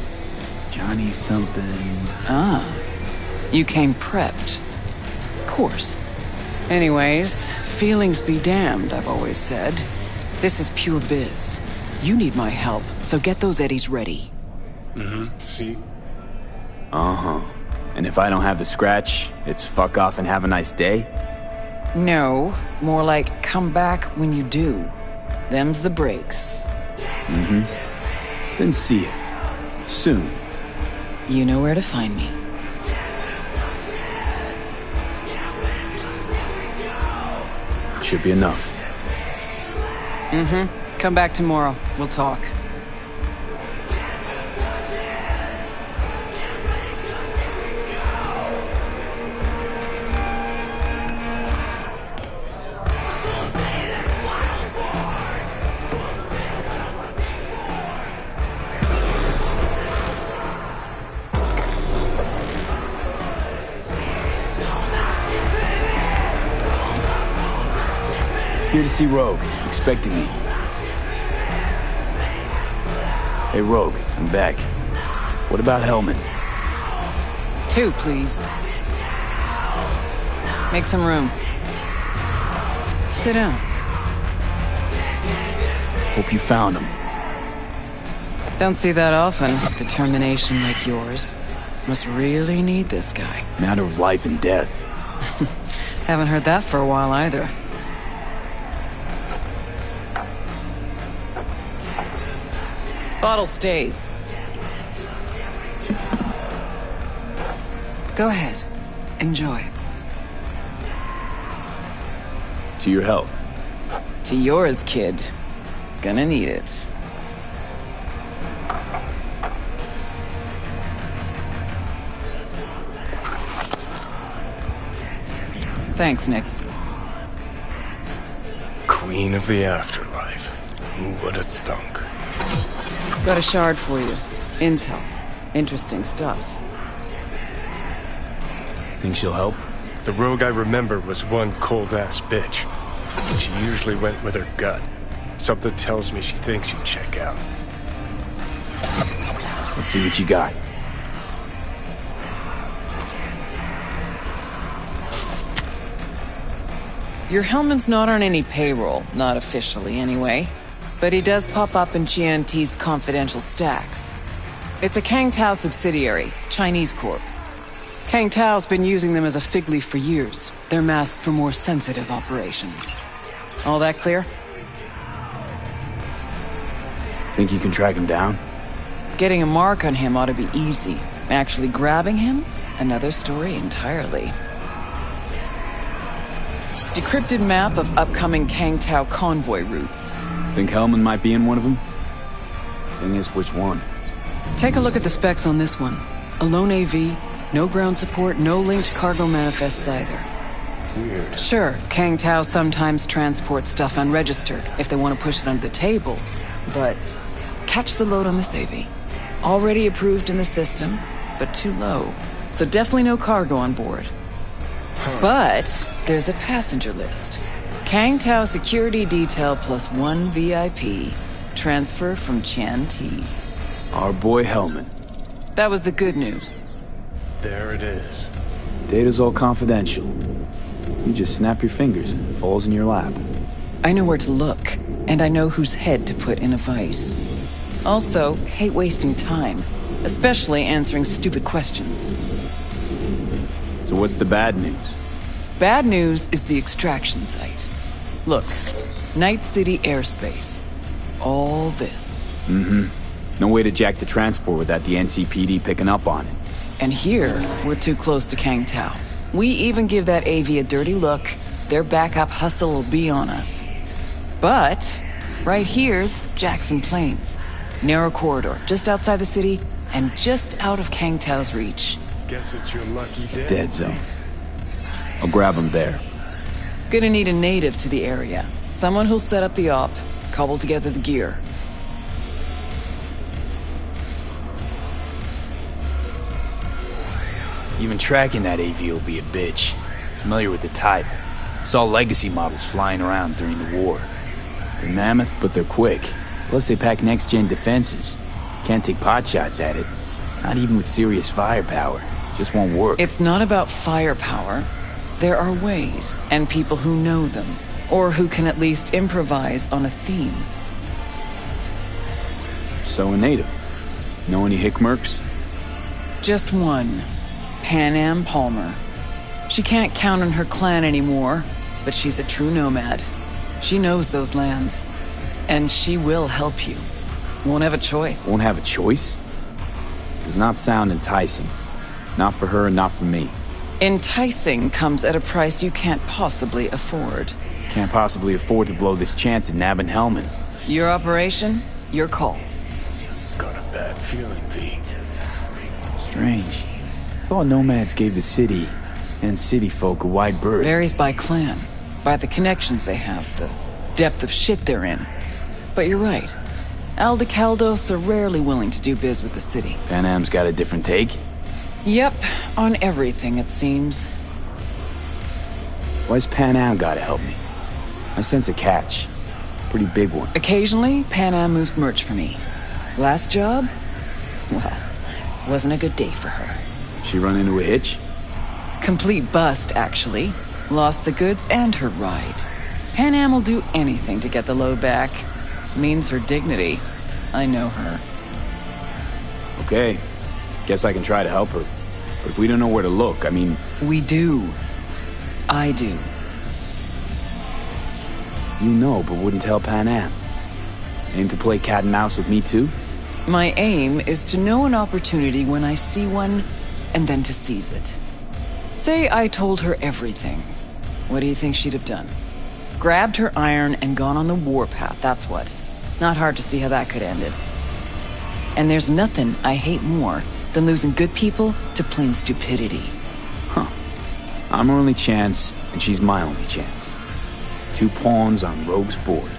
Johnny something... Ah. You came prepped. Course. Anyways, feelings be damned, I've always said. This is pure biz. You need my help, so get those eddies ready. See? Uh-huh. And if I don't have the scratch, it's fuck off and have a nice day? No, more like come back when you do. Them's the breaks. Then see ya. Soon. You know where to find me. Should be enough. Come back tomorrow. We'll talk. Here to see Rogue, expecting me. Hey, Rogue, I'm back. What about Hellman? 2, please. Make some room. Sit down. Hope you found him. Don't see that often. Determination like yours. Must really need this guy. Matter of life and death. Haven't heard that for a while either. Bottle stays. Go ahead. Enjoy. To your health. To yours, kid. Gonna need it. Thanks, Nix. Queen of the afterlife. Who would have thunk? Got a shard for you. Intel. Interesting stuff. Think she'll help? The rogue I remember was one cold-ass bitch. She usually went with her gut. Something tells me she thinks you'd check out. Let's see what you got. Your Hellman's not on any payroll, not officially anyway. But he does pop up in GNT's confidential stacks. It's a Kang Tao subsidiary, Chinese corp. Kang Tao's been using them as a fig leaf for years. They're masked for more sensitive operations. All that clear? Think you can track him down? Getting a mark on him ought to be easy. Actually grabbing him? Another story entirely. Decrypted map of upcoming Kang Tao convoy routes. Think Hellman might be in one of them? Thing is, which one? Take a look at the specs on this one. A lone AV, no ground support, no linked cargo manifests either. Weird. Sure, Kang Tao sometimes transports stuff unregistered if they want to push it under the table, but catch the load on this AV. Already approved in the system, but too low. So definitely no cargo on board. But there's a passenger list. Kang Tao security detail plus 1 VIP. Transfer from Chan T. Our boy Hellman. That was the good news. There it is. Data's all confidential. You just snap your fingers and it falls in your lap. I know where to look, and I know whose head to put in a vice. Also, hate wasting time, especially answering stupid questions. So what's the bad news? Bad news is the extraction site. Look, Night City airspace. All this. Mm-hmm. No way to jack the transport without the NCPD picking up on it. And here, we're too close to Kang Tao. We even give that AV a dirty look, their backup hustle will be on us. But, right here's Jackson Plains. Narrow corridor, just outside the city, and just out of Kang Tao's reach. Guess it's your lucky day. Dead zone. I'll grab him there. Gonna need a native to the area. Someone who'll set up the op, cobble together the gear. Even tracking that AV will be a bitch. Familiar with the type. Saw legacy models flying around during the war. They're mammoth, but they're quick. Plus they pack next-gen defenses. Can't take potshots at it. Not even with serious firepower. Just won't work. It's not about firepower. There are ways, and people who know them. Or who can at least improvise on a theme. So a native. Know any hickmerks? Just one. Pan Am Palmer. She can't count on her clan anymore, but she's a true nomad. She knows those lands. And she will help you. Won't have a choice. Won't have a choice? Does not sound enticing. Not for her and not for me. Enticing comes at a price you can't possibly afford. Can't possibly afford to blow this chance at nabbing Hellman. Your operation, your call. Got a bad feeling, V. Strange. Thought nomads gave the city and city folk a wide berth. Varies by clan, by the connections they have, the depth of shit they're in. But you're right. Aldecaldos are rarely willing to do biz with the city. Pan Am's got a different take? Yep, on everything it seems. Why's Pan Am gotta help me? I sense a catch. Pretty big one. Occasionally, Pan Am moves merch for me. Last job? Well, wasn't a good day for her. She run into a hitch? Complete bust, actually. Lost the goods and her ride. Pan Am will do anything to get the load back. Means her dignity. I know her. Okay. Guess I can try to help her. But if we don't know where to look, I mean... We do. I do. You know, but wouldn't tell Pan Am. Aim to play cat and mouse with me too? My aim is to know an opportunity when I see one, and then to seize it. Say I told her everything. What do you think she'd have done? Grabbed her iron and gone on the warpath, that's what. Not hard to see how that could end it. And there's nothing I hate more than losing good people to plain stupidity. Huh. I'm her only chance, and she's my only chance. 2 pawns on Rogue's board.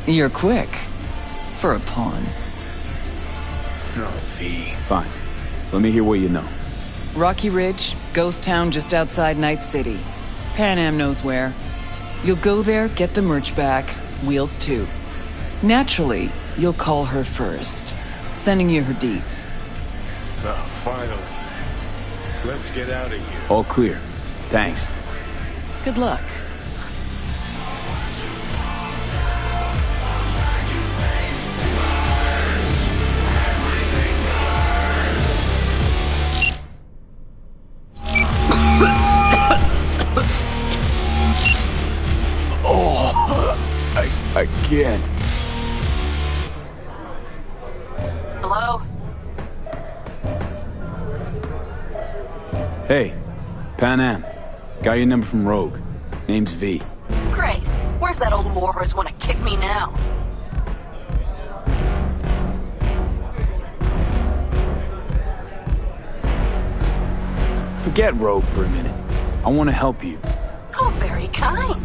You're quick. For a pawn. No, V. Fine. Let me hear what you know. Rocky Ridge, ghost town just outside Night City. Pan Am knows where. You'll go there, get the merch back, Wheels too. Naturally, you'll call her first, sending you her deeds. Oh, finally. Let's get out of here. All clear. Thanks. Good luck. I can't. Hello? Hey, Pan Am. Got your number from Rogue. Name's V. Great. Where's that old warhorse wanna kick me now? Forget Rogue for a minute. I want to help you. Oh, very kind.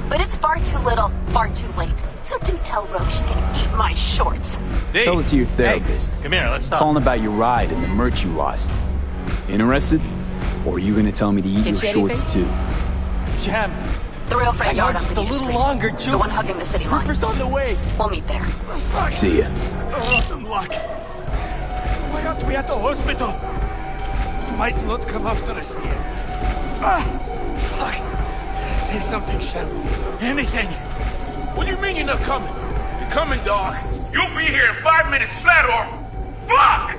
But it's far too little, far too late. So do tell Rogue she can eat my shorts. Hey, Tell it to your therapist. Hey, come here, let's stop. Calling about your ride and the merch you lost. Interested? Or are you gonna tell me to eat your shorts too? Jam. The real freight yard on just a the little street. longer, too. The one hugging the city line. Reaper's on the way. We'll meet there. See ya. Rotten luck. Why aren't we at the hospital? Might not come after us here. Fuck. Say something, Shem. Anything. What do you mean you're not coming? You're coming, dog. You'll be here in 5 minutes flat or... Fuck!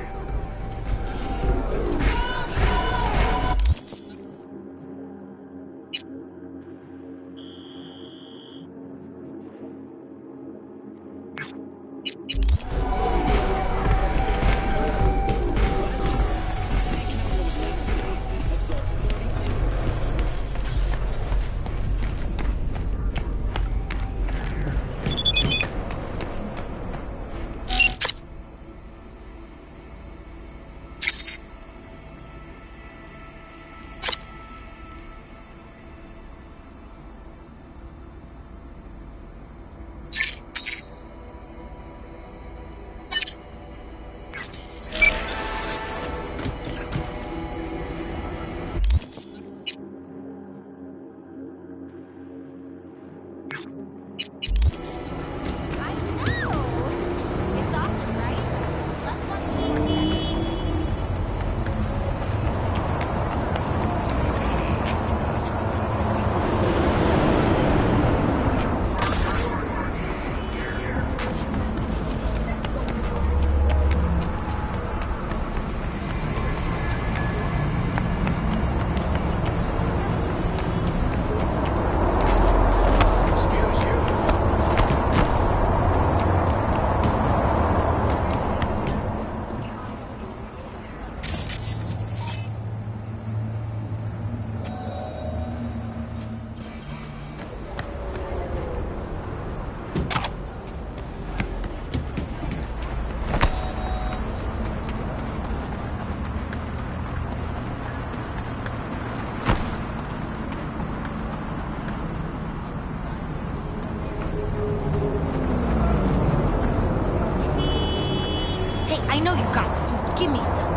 I know you got food. Give me some.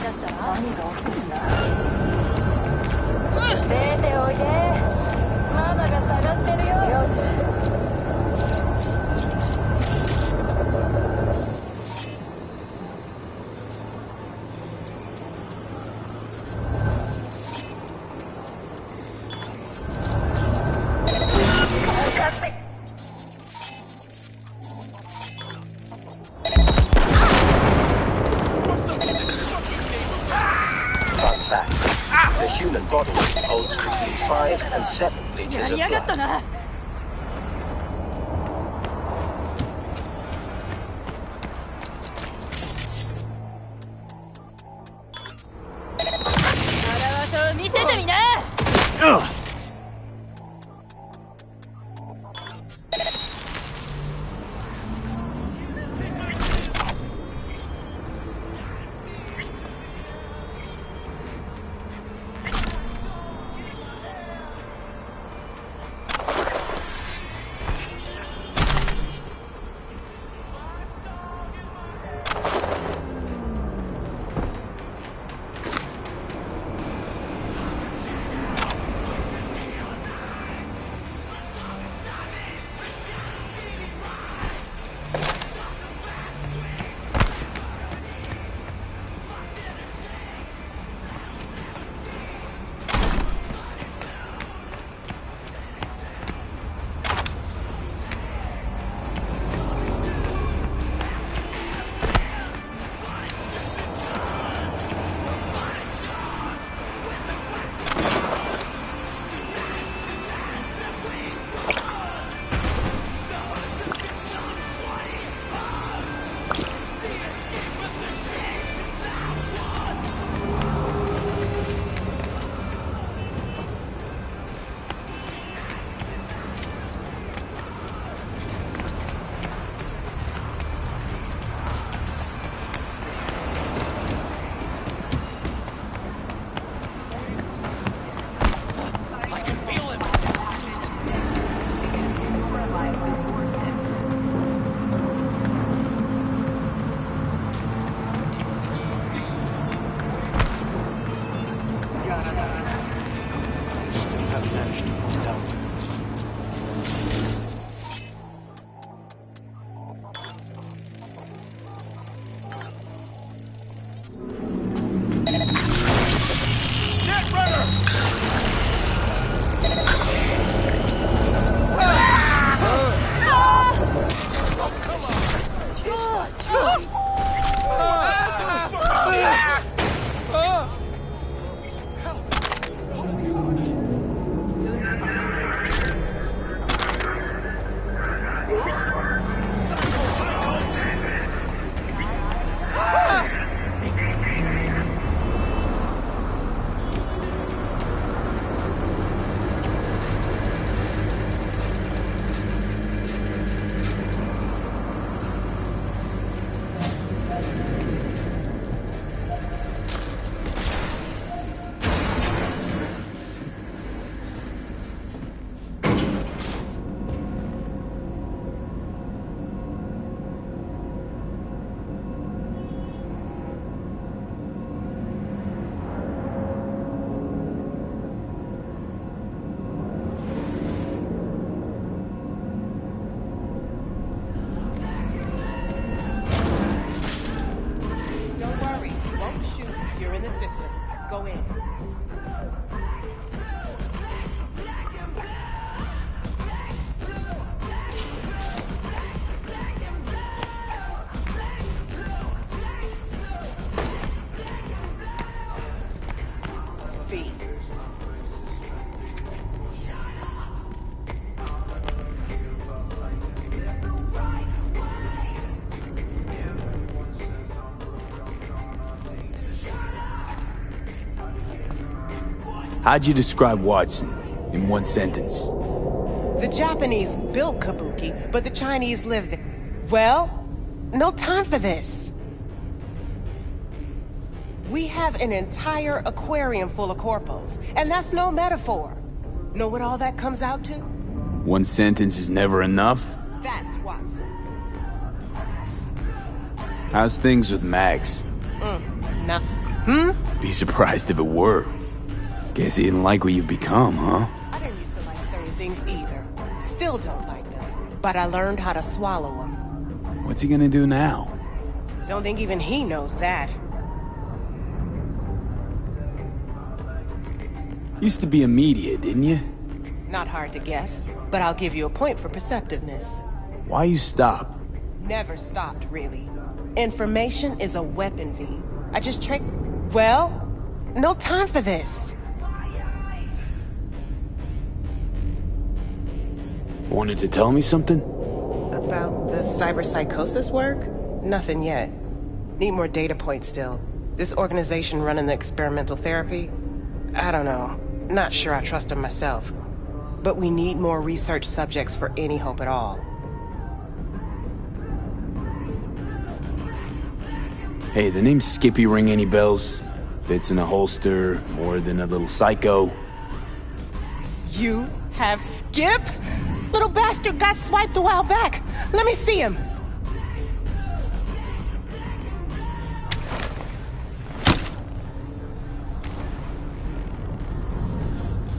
出したら何が起きるんだ。出ておいで。ママが探してるよ。よし。The human body holds between 5 and 7 liters of blood. 見せてみな。How'd you describe Watson in one sentence? The Japanese built Kabuki, but the Chinese lived there. Well, no time for this. We have an entire aquarium full of corpos, and that's no metaphor. Know what all that comes out to? One sentence is never enough? That's Watson. How's things with Max? Nah. Be surprised if it were. Guess you didn't like what you've become, huh? I didn't used to like certain things either. Still don't like them. But I learned how to swallow them. What's he gonna do now? Don't think even he knows that. Used to be a media, didn't you? Not hard to guess, but I'll give you a point for perceptiveness. Why you stop? Never stopped, really. Information is a weapon, V. I just trick... Well, no time for this. Wanted to tell me something? About the cyberpsychosis work? Nothing yet. Need more data points still. This organization running the experimental therapy? I don't know. Not sure I trust them myself. But we need more research subjects for any hope at all. Hey, the name Skippy ring any bells? Fits in a holster, more than a little psycho. You have Skip? Little bastard got swiped a while back. Let me see him.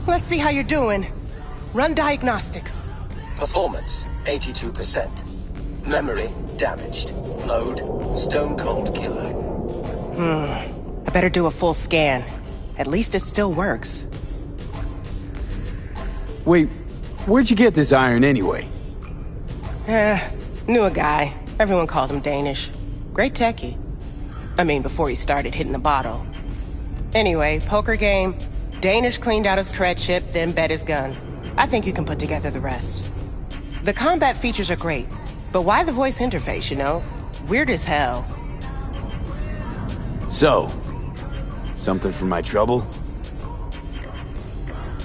Let's see how you're doing. Run diagnostics. Performance, 82%. Memory, damaged. Mode, stone cold killer. I better do a full scan. At least it still works. Wait, where'd you get this iron anyway? Knew a guy. Everyone called him Danish. Great techie. I mean, before he started hitting the bottle. Anyway, poker game. Danish cleaned out his cred chip, then bet his gun. I think you can put together the rest. The combat features are great, but why the voice interface, you know? Weird as hell. So, something for my trouble?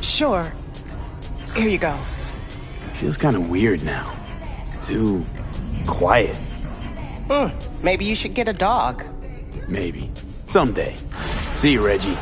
Sure. Here you go. Feels kind of weird now. It's too quiet. Maybe you should get a dog. Maybe. Someday. See you, Reggie.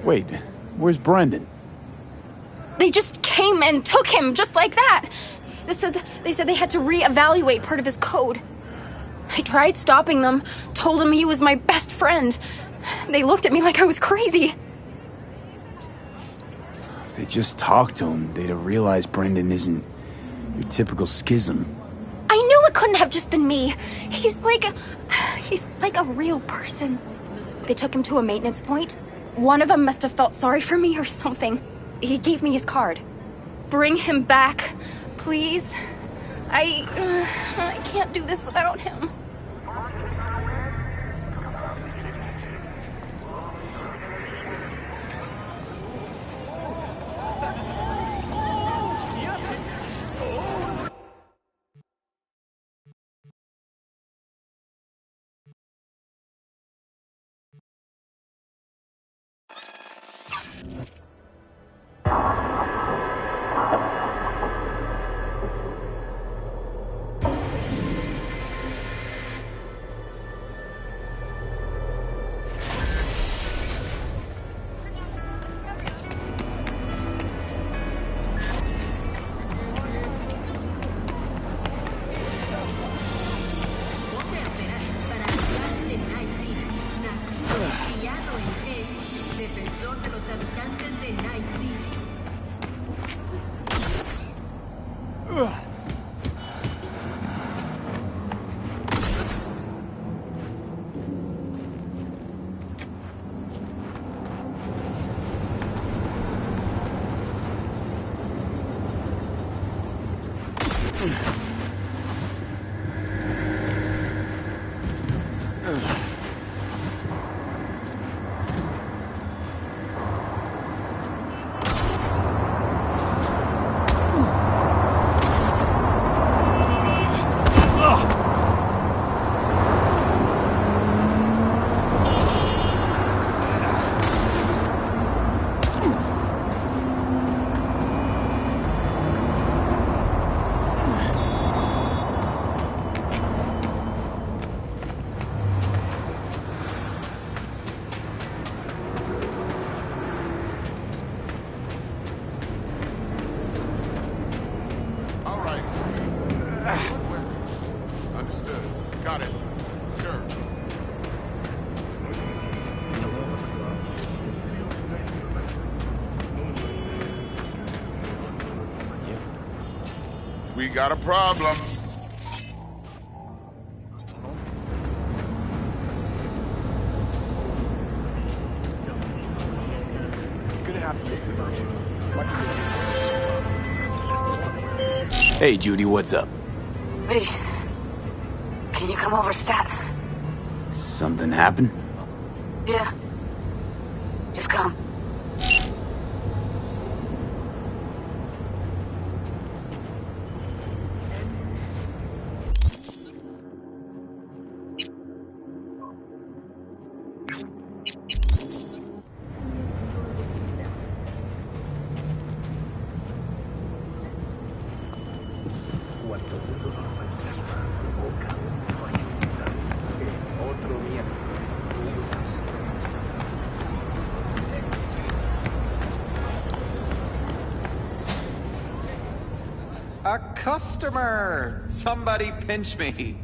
Wait, where's Brendan? They just came and took him just like that. They said they had to reevaluate part of his code. I tried stopping them, told him he was my best friend. They looked at me like I was crazy. If they just talked to him, they'd have realized Brendan isn't your typical schism. I knew it couldn't have just been me. He's like a real person. They took him to a maintenance point. One of them must have felt sorry for me or something. He gave me his card. Bring him back, please. I can't do this without him. We got a problem. You're gonna have to make the version. Hey, Judy, what's up? Lee, can you come over, stat? Something happened? Yeah. Just come. A customer! Somebody pinch me.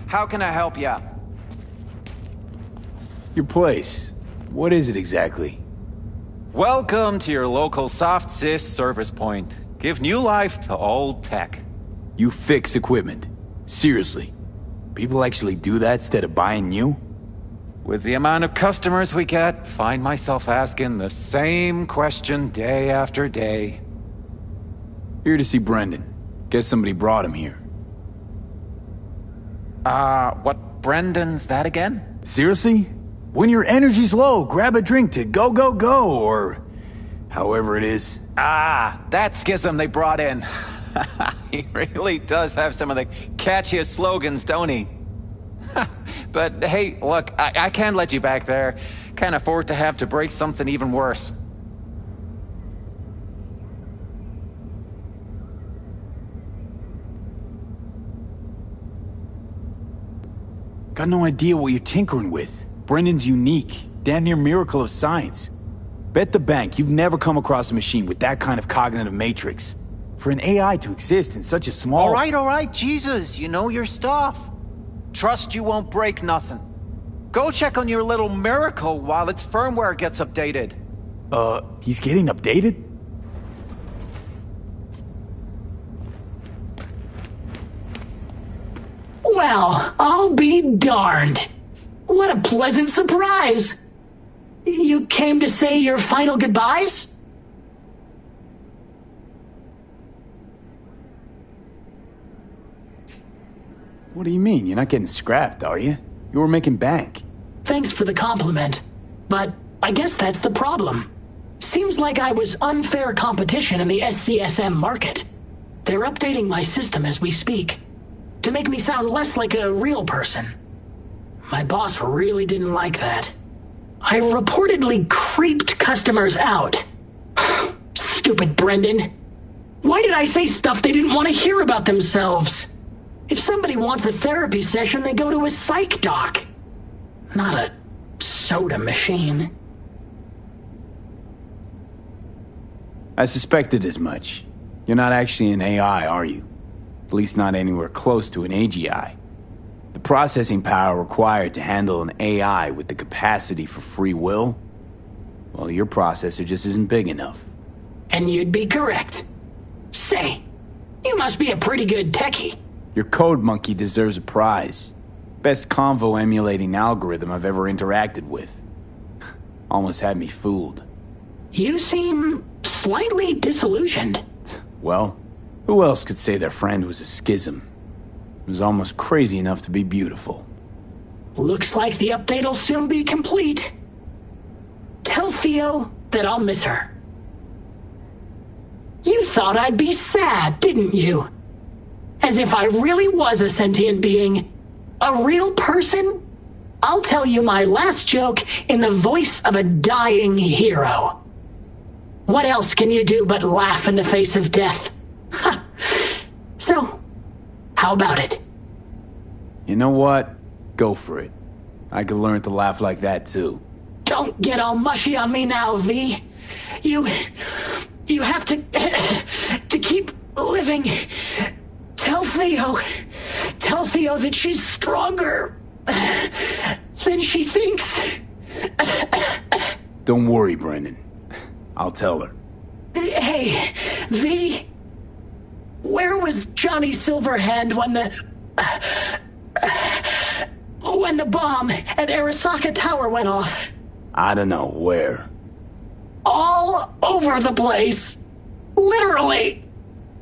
How can I help ya? Your place. What is it exactly? Welcome to your local soft sys service point. Give new life to old tech. You fix equipment. Seriously. People actually do that instead of buying new? With the amount of customers we get, find myself asking the same question day after day. Here to see Brendan. Guess somebody brought him here. What Brendan's that again? Seriously? When your energy's low, grab a drink to go, go, go, or however it is. That schism they brought in. He really does have some of the catchiest slogans, don't he? But hey, look, I can't let you back there. Can't afford to have to break something even worse. Got no idea what you're tinkering with. Brendan's unique, damn near miracle of science. Bet the bank you've never come across a machine with that kind of cognitive matrix. For an AI to exist in such a small... All right, Jesus, you know your stuff. Trust you won't break nothing. Go check on your little miracle while its firmware gets updated. He's getting updated? Well, I'll be darned. What a pleasant surprise. You came to say your final goodbyes? What do you mean? You're not getting scrapped, are you? You were making bank. Thanks for the compliment, but I guess that's the problem. Seems like I was unfair competition in the SCSM market. They're updating my system as we speak, to make me sound less like a real person. My boss really didn't like that. I reportedly creeped customers out. Stupid Brendan. Why did I say stuff they didn't want to hear about themselves? If somebody wants a therapy session, they go to a psych doc. Not a soda machine. I suspected as much. You're not actually an AI, are you? At least not anywhere close to an AGI. The processing power required to handle an AI with the capacity for free will? Well, your processor just isn't big enough. And you'd be correct. Say, you must be a pretty good techie. Your code monkey deserves a prize. Best convo emulating algorithm I've ever interacted with. Almost had me fooled. You seem slightly disillusioned. Well, who else could say their friend was a schism? It was almost crazy enough to be beautiful. Looks like the update'll soon be complete. Tell Theo that I'll miss her. You thought I'd be sad, didn't you? As if I really was a sentient being. A real person? I'll tell you my last joke in the voice of a dying hero. What else can you do but laugh in the face of death? So, how about it? You know what? Go for it. I could learn to laugh like that too. Don't get all mushy on me now, V. You have to keep living. Tell Theo that she's stronger than she thinks. Don't worry, Brendan. I'll tell her. Hey, V, where was Johnny Silverhand when the bomb at Arasaka Tower went off? I don't know, where? All over the place. Literally.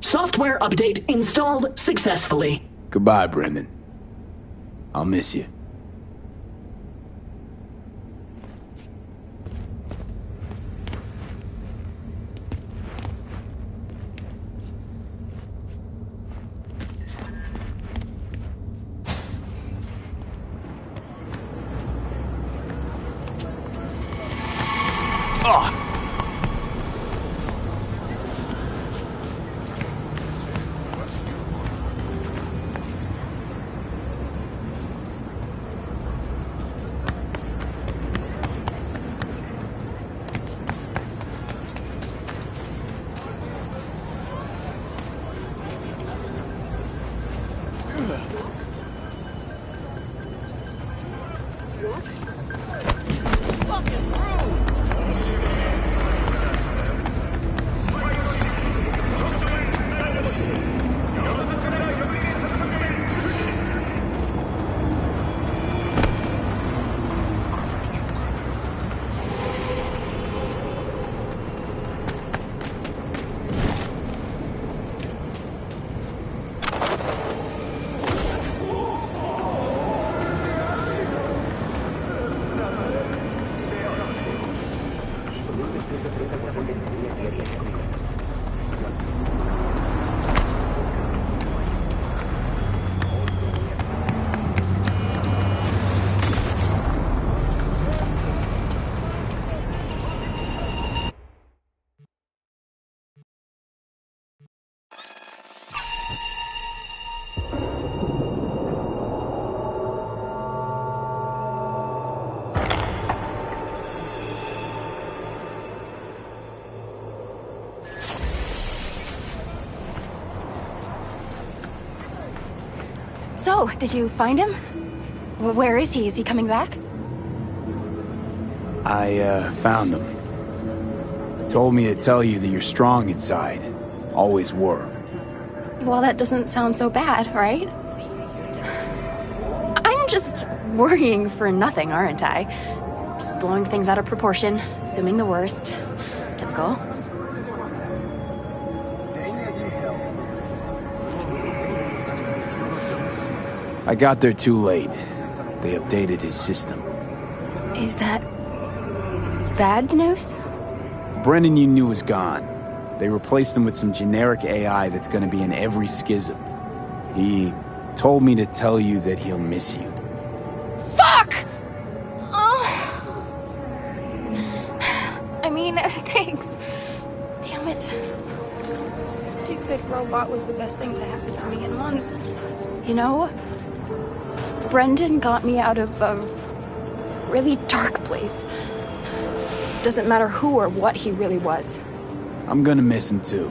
Software update installed successfully. Goodbye, Brendan. I'll miss you. So, did you find him? Where is he? Is he coming back? I found him. Told me to tell you that you're strong inside. Always were. Well, that doesn't sound so bad, right? I'm just worrying for nothing, aren't I? Just blowing things out of proportion, assuming the worst. Typical. I got there too late. They updated his system. Is that bad news? Brendan you knew is gone. They replaced him with some generic AI that's gonna be in every schism. He told me to tell you that he'll miss you. Fuck! Oh. I mean, thanks. Damn it. That stupid robot was the best thing to happen to me in months. You know, Brendan got me out of a really dark place. Doesn't matter who or what he really was. I'm gonna miss him too.